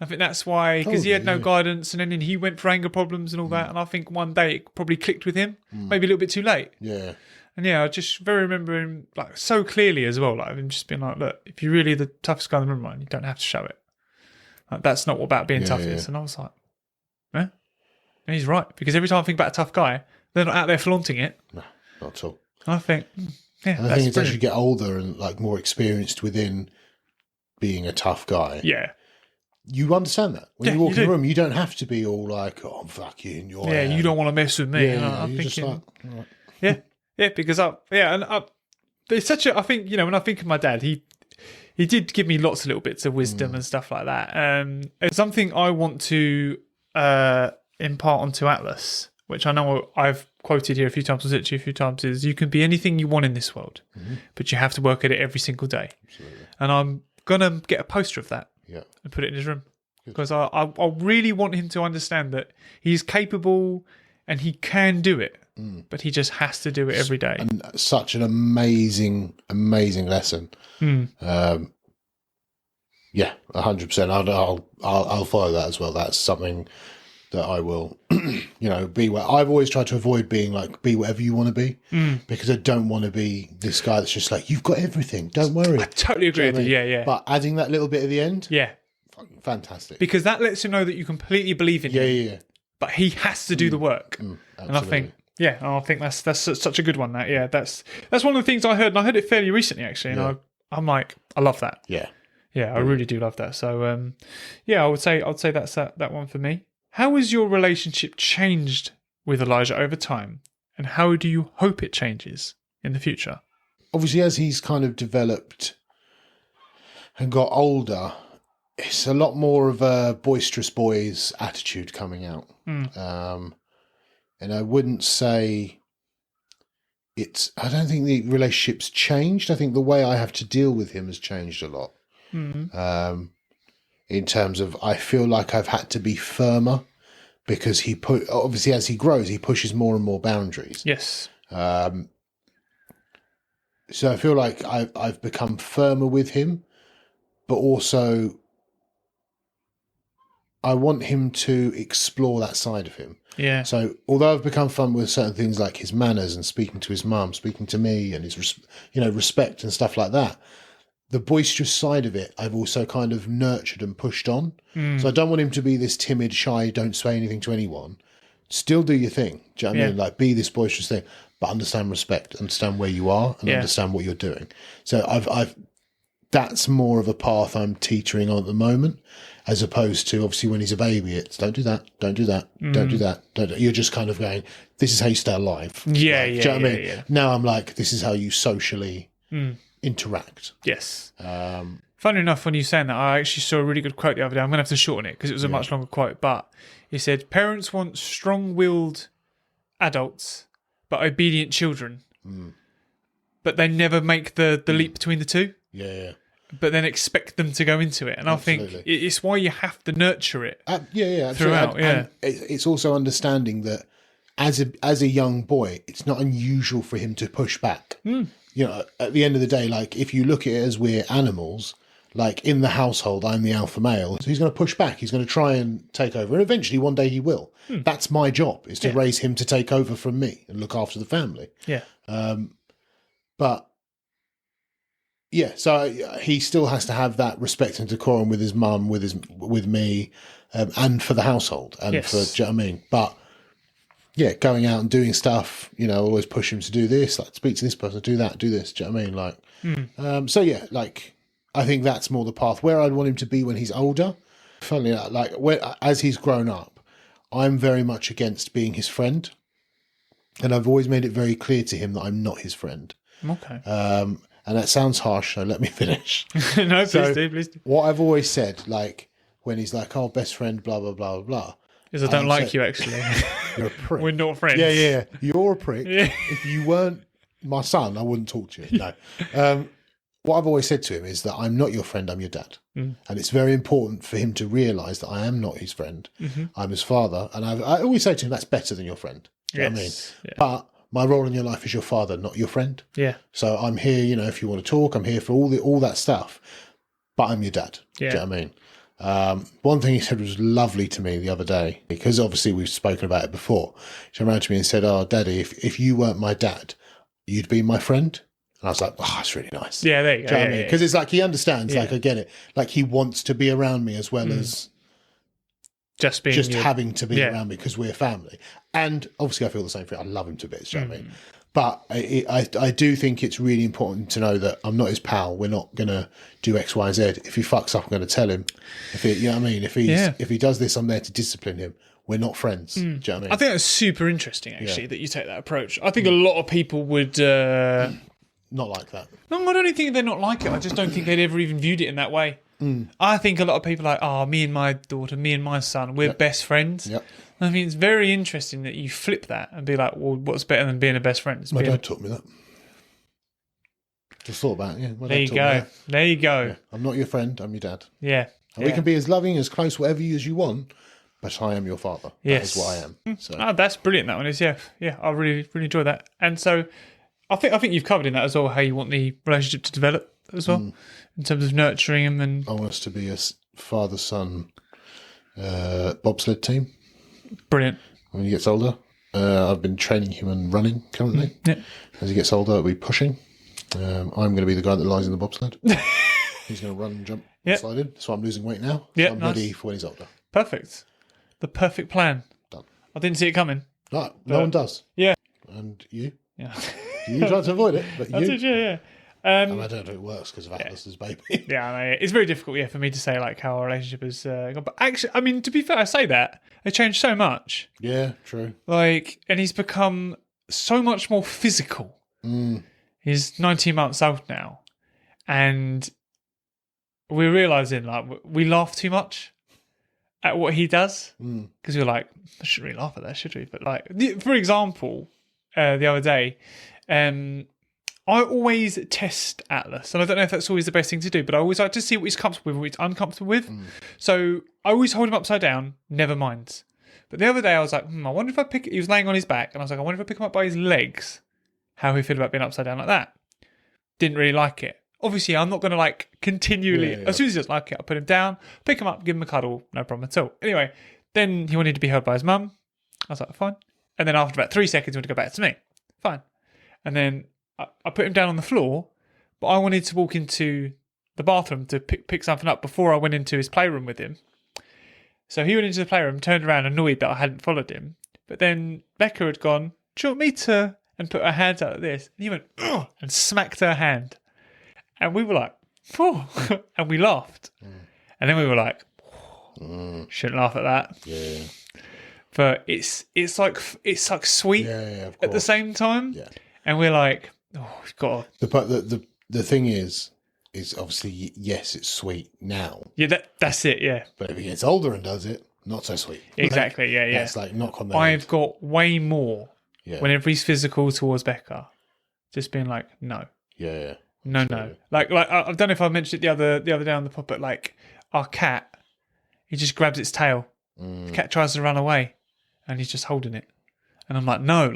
I think that's why, because he had no guidance, and then he went for anger problems and all that, and I think one day it probably clicked with him, maybe a little bit too late. Yeah. And I just very remember him like so clearly as well, like him just being like, look, if you're really the toughest guy in the room, Ryan, you don't have to show it. Like, that's not what about being tough is. And I was like, and he's right, because every time I think about a tough guy, they're not out there flaunting it. No, not at all. And I think, and I think it's as you get older and like more experienced within being a tough guy. Yeah. you understand that. When Yeah, you walk you in the do. room, you don't have to be all like, oh, fuck you and your Yeah, you don't want to mess with me. Yeah, And yeah, I'm you're just thinking, like, all right. yeah, because there's such a. I think when I think of my dad, he did give me lots of little bits of wisdom and stuff like that. It's something I want to impart onto Atlas, which I know I've quoted here a few times, I've said to you a few times, is you can be anything you want in this world, but you have to work at it every single day. Absolutely. And I'm gonna get a poster of that and put it in his room, because I really want him to understand that he's capable and he can do it, but he just has to do it every day. And such an amazing lesson. Yeah, 100%. I'll follow that as well. That's something that I will, be where I've always tried to avoid being like, be whatever you want to be, because I don't want to be this guy that's just like, you've got everything, don't worry. I totally agree with you. Yeah. But adding that little bit at the end, fucking fantastic. Because that lets him know that you completely believe in him. Yeah. But he has to do the work. And I think, that's such a good one. That's one of the things I heard, and I heard it fairly recently actually. And I'm like, I love that. Yeah, I really do love that. So, I would say that's that one for me. How has your relationship changed with Elijah over time, and how do you hope it changes in the future? Obviously, as he's kind of developed and got older, it's a lot more of a boisterous boy's attitude coming out. And I wouldn't say I don't think the relationship's changed. I think the way I have to deal with him has changed a lot. In terms of, I feel like I've had to be firmer, because obviously as he grows, he pushes more and more boundaries. Yes. So I feel like I've become firmer with him, but also I want him to explore that side of him. Yeah. So although I've become firm with certain things like his manners and speaking to his mum, speaking to me, and his respect and stuff like that, the boisterous side of it, I've also kind of nurtured and pushed on. So I don't want him to be this timid, shy, don't say anything to anyone. Still do your thing. Do you know what I mean? Like, be this boisterous thing, but understand respect, understand where you are, and understand what you're doing. So that's more of a path I'm teetering on at the moment, as opposed to, obviously, when he's a baby, it's don't do that, don't do that, don't do that. You're just kind of going, this is how you stay alive. Do you know what I mean? Yeah. Now I'm like, this is how you socially interact. Yes. Funny enough, when you saying that, I actually saw a really good quote the other day. I'm going to have to shorten it because it was a much longer quote, but he said, parents want strong-willed adults but obedient children, but they never make the leap between the two. Yeah. But then expect them to go into it. And Absolutely. I think it's why you have to nurture it. Throughout. And it's also understanding that as a young boy, it's not unusual for him to push back. At the end of the day, like, if you look at it as we're animals, like in the household, I'm the alpha male. So he's going to push back. He's going to try and take over. And eventually one day he will. That's my job, is to raise him to take over from me and look after the family. Yeah. So he still has to have that respect and decorum with his mum, with me, and for the household, and do you know what I mean? But going out and doing stuff, always push him to do this, like speak to this person, do that, do this. Do you know what I mean? Like, I think that's more the path where I'd want him to be when he's older. Funnily enough, like as he's grown up, I'm very much against being his friend, and I've always made it very clear to him that I'm not his friend. Okay. And that sounds harsh, so let me finish. No, please do. What I've always said, like, when he's like, oh, best friend, blah, blah, blah, blah, blah. Is I don't like you, actually. You're a prick. We're not friends. Yeah. You're a prick. If you weren't my son, I wouldn't talk to you. No. What I've always said to him is that I'm not your friend, I'm your dad. And it's very important for him to realise that I am not his friend. I'm his father. And I always say to him, that's better than your friend. Do you know what I mean? Yeah. But my role in your life is your father, not your friend. Yeah. So I'm here, if you want to talk, I'm here for all that stuff. But I'm your dad. Yeah. Do you know what I mean? One thing he said was lovely to me the other day, because obviously we've spoken about it before. He turned around to me and said, oh, Daddy, if you weren't my dad, you'd be my friend. And I was like, oh, that's really nice. Yeah, there you go. Do you know what I mean? Because it's like he understands, like I get it. Like he wants to be around me as well as just having to be around me because we're family. And obviously I feel the same thing. I love him to bits, do you know what I mean? But I do think it's really important to know that I'm not his pal. We're not going to do X, Y, and Z. If he fucks up, I'm going to tell him. You know what I mean? If he does this, I'm there to discipline him. We're not friends. Do you know what I mean? I think that's super interesting, actually, that you take that approach. I think a lot of people would... not like that. No, I don't even think they're not like it. I just don't think they'd ever even viewed it in that way. I think a lot of people are like, me and my daughter, me and my son, we're best friends. Yep. I mean, it's very interesting that you flip that and be like, well, what's better than being a best friend? My dad taught me that. Just thought about it, There you go. There you go. Yeah. I'm not your friend, I'm your dad. Yeah. And we can be as loving, as close, whatever as you want, but I am your father. Yes. That is what I am. So. That's brilliant, that one is, yeah. I really, really enjoy that. And so I think you've covered in that as well, how you want the relationship to develop as well, in terms of nurturing him. And I want us to be a father-son bobsled team. Brilliant. When he gets older. I've been training him in running currently. Yeah. As he gets older, we'll be pushing. I'm going to be the guy that lies in the bobsled. He's going to run and jump and slide in. So I'm losing weight now. So I'm ready for when he's older. Perfect. The perfect plan. Done. I didn't see it coming. No one does. Yeah. And you? Yeah. You tried to avoid it, but you... I did, yeah. And I don't know if it works because of Atlas's baby. Yeah, I know. It's very difficult, for me to say like how our relationship has gone. But actually, I mean, to be fair, I say that it changed so much. Yeah, true. And he's become so much more physical. He's 19 months old now, and we're realizing like we laugh too much at what he does because we're like, I shouldn't really laugh at that, should we? But like, for example, the other day, I always test Atlas, and I don't know if that's always the best thing to do, but I always like to see what he's comfortable with, what he's uncomfortable with. So I always hold him upside down, never mind. But the other day I was like, I wonder if he was laying on his back, and I was like, I wonder if I pick him up by his legs, how he'd feel about being upside down like that. Didn't really like it. Obviously, I'm not going to like continually, as soon as he doesn't like it, I'll put him down, pick him up, give him a cuddle, no problem at all. Anyway, then he wanted to be held by his mum. I was like, fine. And then after about 3 seconds, he wanted to go back to me. Fine. And then I put him down on the floor, but I wanted to walk into the bathroom to pick something up before I went into his playroom with him. So he went into the playroom, turned around, annoyed that I hadn't followed him. But then Becca had gone, do you want me to? And put her hands out like this. And he went, ugh, and smacked her hand. And we were like, oh, and we laughed. And then we were like, shouldn't laugh at that. Yeah. But it's like sweet at the same time. Yeah. And we're like, oh, we've got to... The thing is obviously, yes, it's sweet now. Yeah, that's it, yeah. But if he gets older and does it, not so sweet. Exactly, yeah. It's like knock on the I've head. got way more whenever he's physical towards Becca. Just being like, no. Yeah. No. Like I don't know if I mentioned it the other day on the pod, but like our cat, he just grabs its tail. The cat tries to run away and he's just holding it. And I'm like, no,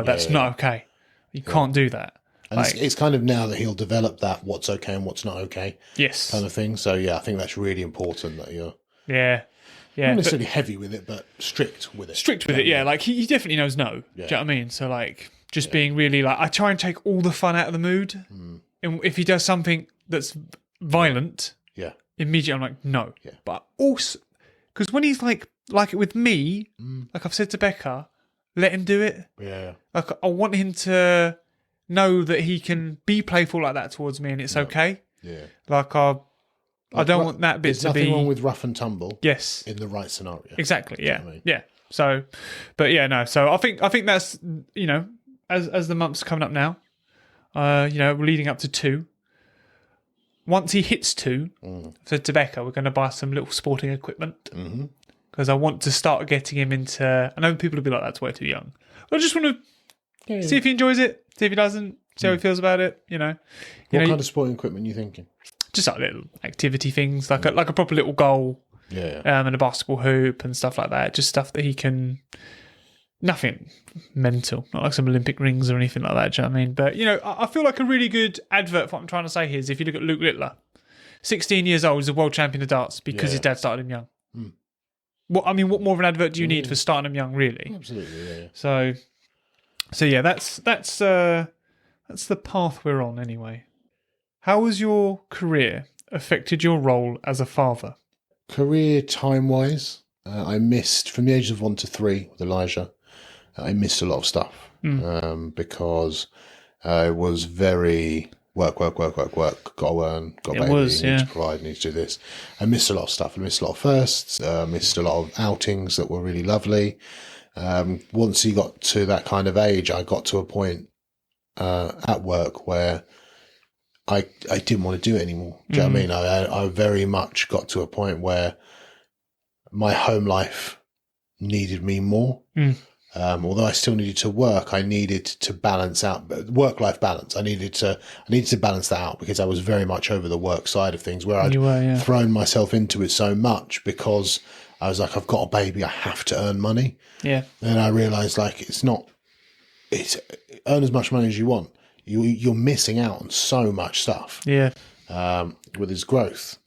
that's not okay. You can't do that. And it's kind of now that he'll develop that what's okay and what's not okay. Yes. Kind of thing. So yeah, I think that's really important that you're not necessarily heavy with it, but strict with it. Yeah. Like he definitely knows no. Do you know what I mean? So like just being really like, I try and take all the fun out of the mood. And if he does something that's violent, immediately I'm like, no. Yeah. But also, because when he's like it with me, like I've said to Becca, let him do it. Yeah. Like I want him to know that he can be playful like that towards me and it's okay. Yeah. Like I don't want that bit to be... There's nothing wrong with rough and tumble. Yes. In the right scenario. Exactly, yeah. Yeah. So, but yeah, no. So I think that's, as the months coming up now, we're leading up to 2. Once he hits 2, I said to Becca, we're going to buy some little sporting equipment. Because I want to start getting him into... I know people will be like, that's way too young. I just want to see if he enjoys it, see if he doesn't, see how he feels about it, What kind of sporting equipment are you thinking? Just like little activity things, like a proper little goal, and a basketball hoop and stuff like that. Just stuff that he can... Nothing mental, not like some Olympic rings or anything like that, do you know what I mean? But, I feel like a really good advert for what I'm trying to say here is if you look at Luke Littler, 16 years old, he's a world champion of darts because his dad started him young. What more of an advert do you need for starting him young, really? Absolutely, yeah. So yeah, that's the path we're on anyway. How has your career affected your role as a father? Career time-wise, I missed from the ages of 1 to 3 with Elijah. I missed a lot of stuff because I was very work, got to earn, got a baby, need to provide, need to do this. I missed a lot of stuff. I missed a lot of firsts, missed a lot of outings that were really lovely. Once he got to that kind of age, I got to a point at work where I didn't want to do it anymore. Do you know what I mean? I very much got to a point where my home life needed me more. Although I still needed to work, I needed to balance out work-life balance. I needed to balance that out because I was very much over the work side of things where I'd thrown myself into it so much because I was like, I've got a baby, I have to earn money. Yeah. And I realised like it's earn as much money as you want. You're missing out on so much stuff. Yeah. With his growth.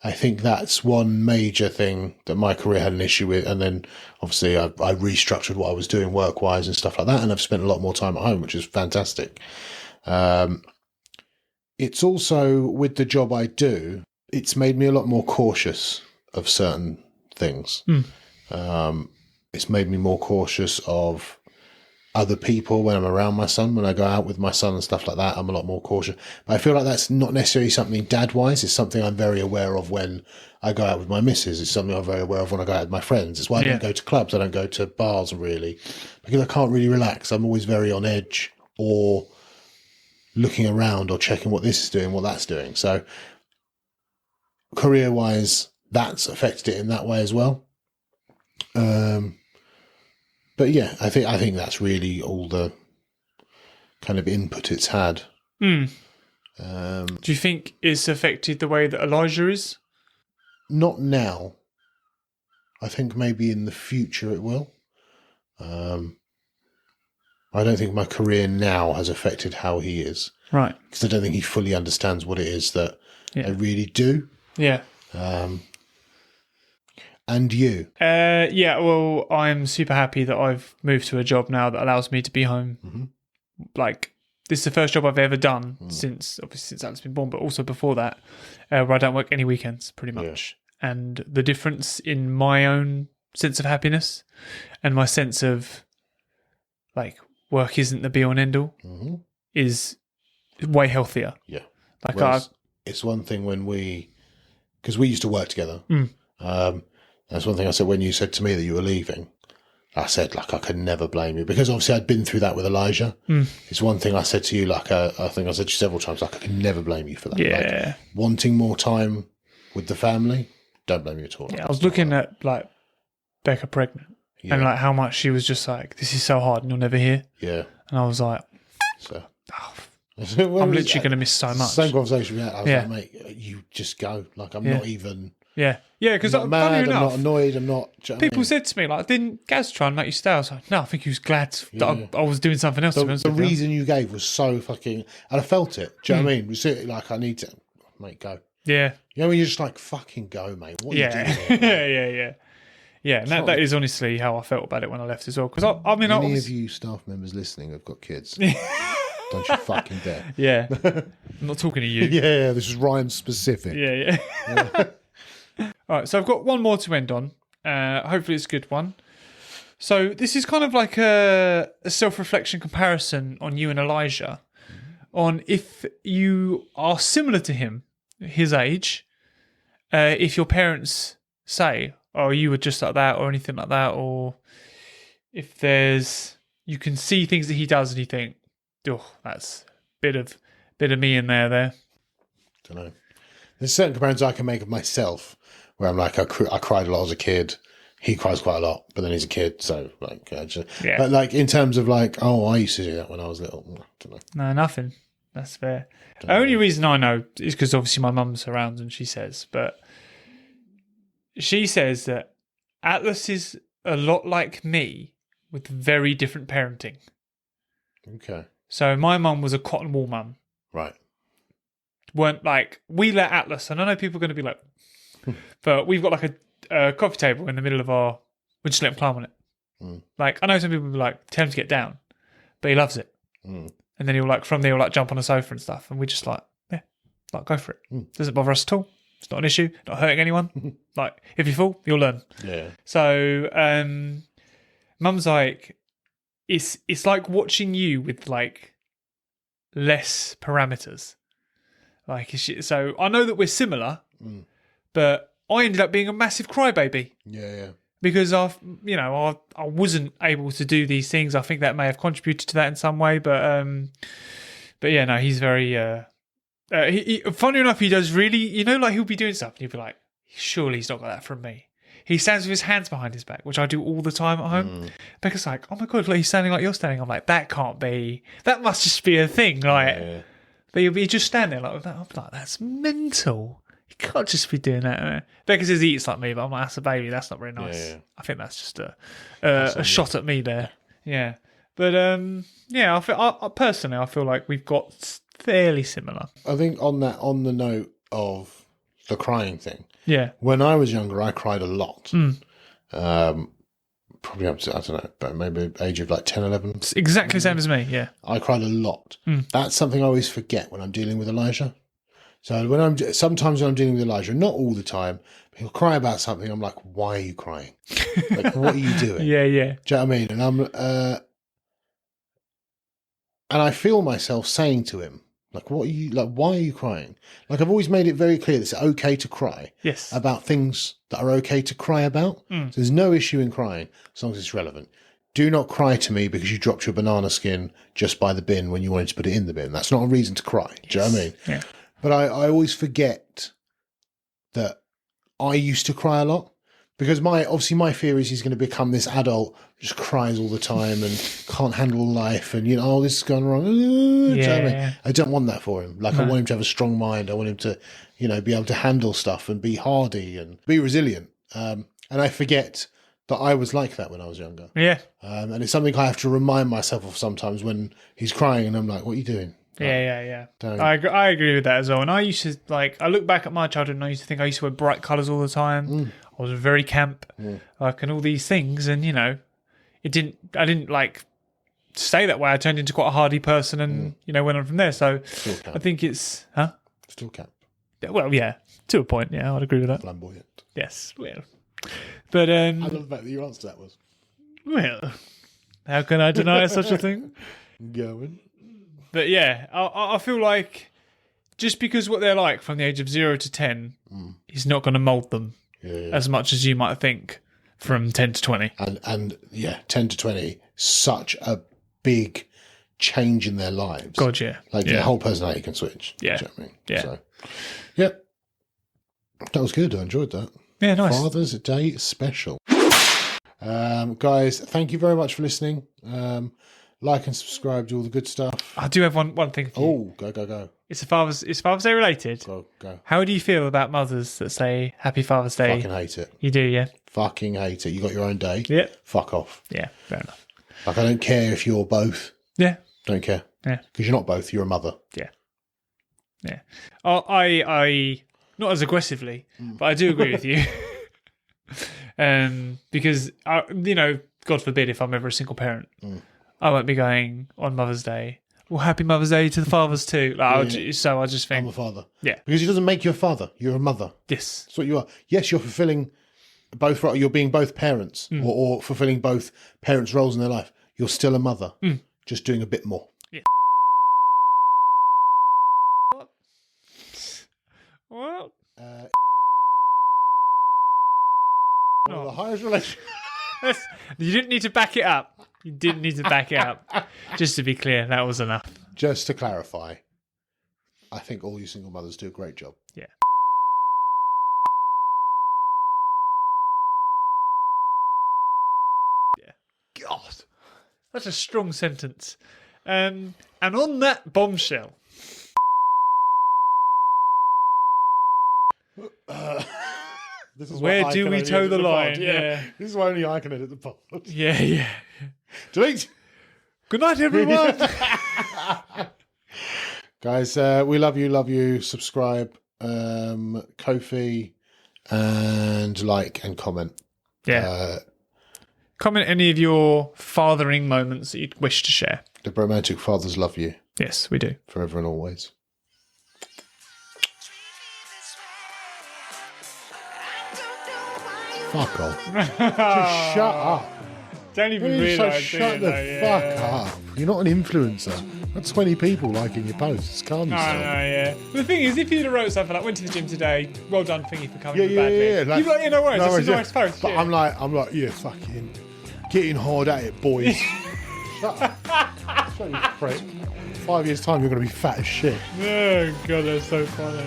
I think that's one major thing that my career had an issue with. And then obviously I restructured what I was doing work-wise and stuff like that. And I've spent a lot more time at home, which is fantastic. It's also, with the job I do, it's made me a lot more cautious of certain things. It's made me more cautious of other people when I'm around my son. When I go out with my son and stuff like that, I'm a lot more cautious. But I feel like that's not necessarily something dad-wise. It's something I'm very aware of when I go out with my missus. It's something I'm very aware of when I go out with my friends. It's why I don't go to clubs. I don't go to bars, really, because I can't really relax. I'm always very on edge or looking around or checking what this is doing, what that's doing. So career-wise, that's affected it in that way as well. But yeah, I think that's really all the kind of input it's had. Do you think it's affected the way that Elijah is? Not now. I think maybe in the future it will. I don't think my career now has affected how he is. Right. Because I don't think he fully understands what it is that I really do. Yeah. And you? Well, I'm super happy that I've moved to a job now that allows me to be home. Like, this is the first job I've ever done since Alex been born, but also before that, where I don't work any weekends, pretty much. Yeah. And the difference in my own sense of happiness and my sense of, like, work isn't the be-all and end-all is way healthier. Yeah. Like, it's one thing when because we used to work together. That's one thing I said when you said to me that you were leaving. I said, like, I could never blame you because obviously I'd been through that with Elijah. It's one thing I said to you, like, I think I said to you several times, like, I could never blame you for that. Yeah. Like, wanting more time with the family, don't blame you at all. Yeah, I was looking at, like, Becca pregnant and, like, how much she was just like, this is so hard and you're never here. Yeah. And I was like, I'm literally going to miss so much. Same conversation we had. I was like, mate, you just go. Like, I'm not even... Yeah, because I'm not mad, I'm not annoyed, I'm not... People said to me, like, didn't Gaz try and make you stay? I was like, no, I think he was glad that I was doing something else. The reason you gave was so fucking... And I felt it. Do you know what I mean? Was it like, I need to... Mate, go. Yeah. You know when you're just like, fucking go, mate. What are you doing here, Yeah, and that is honestly how I felt about it when I left as well. Because I mean, any of you staff members listening have got kids. Don't you fucking dare. Yeah. I'm not talking to you. Yeah, this is Ryan specific. Yeah. All right, so I've got one more to end on. Hopefully it's a good one. So this is kind of like a self-reflection comparison on you and Elijah, on if you are similar to him, his age, if your parents say, oh, you were just like that or anything like that, or if you can see things that he does and you think, oh, that's a bit of me in there. Don't know. There's certain comparisons I can make of myself where I'm like, I cried a lot as a kid. He cries quite a lot, but then he's a kid, so like, but like in terms of like, oh, I used to do that when I was little. I don't know. No, nothing. That's fair. The only reason I know is because obviously my mum's around and she says that Atlas is a lot like me with very different parenting. Okay. So my mum was a cotton wool mum. Right. Weren't like, we let Atlas, and I know people are going to be like, but we've got like a coffee table in the middle of we just let him climb on it. Like, I know some people will be like, tell him to get down, but he loves it. And then he'll like, from there, he'll like jump on a sofa and stuff. And we just like, like go for it. Doesn't bother us at all. It's not an issue, not hurting anyone. Like, if you fall, you'll learn. Yeah. So, mum's like, it's like watching you with like less parameters. Like, so I know that we're similar, but I ended up being a massive crybaby. Yeah. Because I wasn't able to do these things. I think that may have contributed to that in some way, but yeah, no, he's very. Funny enough, he does really. Like he'll be doing stuff, and you'll be like, surely he's not got that from me. He stands with his hands behind his back, which I do all the time at home. Becca's like, oh my god, look, he's standing like you're standing. I'm like, that can't be. That must just be a thing, like. Yeah. But he'll be just standing like that. I'm like, that's mental. You can't just be doing that. Becca says he eats like me, but I'm like, that's a baby. That's not very nice. Yeah. I think that's just a shot at me there. Yeah. But yeah, I personally feel like we've got fairly similar. I think on the note of the crying thing. Yeah. When I was younger, I cried a lot. Probably up to, I don't know, but maybe age of like 10, 11. It's exactly the same as me, yeah. I cried a lot. That's something I always forget when I'm dealing with Elijah. So sometimes when I'm dealing with Elijah, not all the time, but he'll cry about something. I'm like, why are you crying? Like, what are you doing? Yeah. Do you know what I mean? And and I feel myself saying to him, like, why are you crying? Like, I've always made it very clear that it's okay to cry. Yes. About things that are okay to cry about. So there's no issue in crying as long as it's relevant. Do not cry to me because you dropped your banana skin just by the bin when you wanted to put it in the bin. That's not a reason to cry. Do you know what I mean? Yeah. But I always forget that I used to cry a lot because my fear is he's going to become this adult who just cries all the time and can't handle life and, this is going wrong. Do you know what I mean? I don't want that for him. Like, I want him to have a strong mind. I want him to, be able to handle stuff and be hardy and be resilient. And I forget that I was like that when I was younger. Yeah. And it's something I have to remind myself of sometimes when he's crying and I'm like, what are you doing? Yeah. I agree with that as well. And I used to, I look back at my childhood and I used to think I used to wear bright colours all the time. I was very camp, and all these things. And, I didn't stay that way. I turned into quite a hardy person and, went on from there. So I think it's, Still camp. Well, yeah, to a point. Yeah, I'd agree with that. Flamboyant. Yes, well. But, I love the fact that your answer to that was, well, how can I deny such a thing? Going. But yeah, I feel like just because what they're like from the age of 0 to 10 is not going to mould them as much as you might think from 10 to 20. And 10 to 20, such a big change in their lives. God, yeah. Their whole personality can switch. Yeah. Do you know what I mean? Yeah. So, yeah. That was good. I enjoyed that. Yeah, nice. Father's Day special. Guys, thank you very much for listening. Like and subscribe, do all the good stuff. I do have one thing for you. Oh, go. It's Father's Day related. Go. How do you feel about mothers that say Happy Father's Day? Fucking hate it. You do, yeah? Fucking hate it. You got your own day. Yep. Fuck off. Yeah, fair enough. I don't care if you're both. Yeah. Don't care. Yeah. Because you're not both. You're a mother. Yeah. Yeah. I not as aggressively, but I do agree with you. Because, God forbid if I'm ever a single parent, I won't be going on Mother's Day, well, Happy Mother's Day to the fathers too. So I just think... I'm a father. Yeah. Because it doesn't make you a father. You're a mother. Yes. That's what you are. Yes, you're fulfilling both... You're being both parents or fulfilling both parents' roles in their life. You're still a mother. Just doing a bit more. Yeah. What? One of the highest relations... You didn't need to back it up. You didn't need to back it up. Just to be clear, that was enough. Just to clarify, I think all you single mothers do a great job. Yeah. Yeah. God. That's a strong sentence. And on that bombshell... Where do we toe the line? Yeah. This is why only I can edit the pod. Yeah. Delete. Good night, everyone. Guys, we love you. Subscribe, Ko-fi, and like and comment. Yeah. Comment any of your fathering moments that you'd wish to share. The Bromantic fathers love you. Yes, we do. Forever and always. Fuck off. Just shut up. Don't even It's like, realise. shut the fuck up. You're not an influencer. Got 20 people liking your posts. Calm yourself. I know, yeah. But the thing is, if you'd have wrote something like, went to the gym today, well done, thingy, for coming Yeah. badly. Like, You'd be like, no worries, that's a nice post. But yeah. I'm like, yeah, fucking getting hard at it, boys. Shut up. Shut you prick. 5 years' time, you're going to be fat as shit. Oh, God, that's so funny.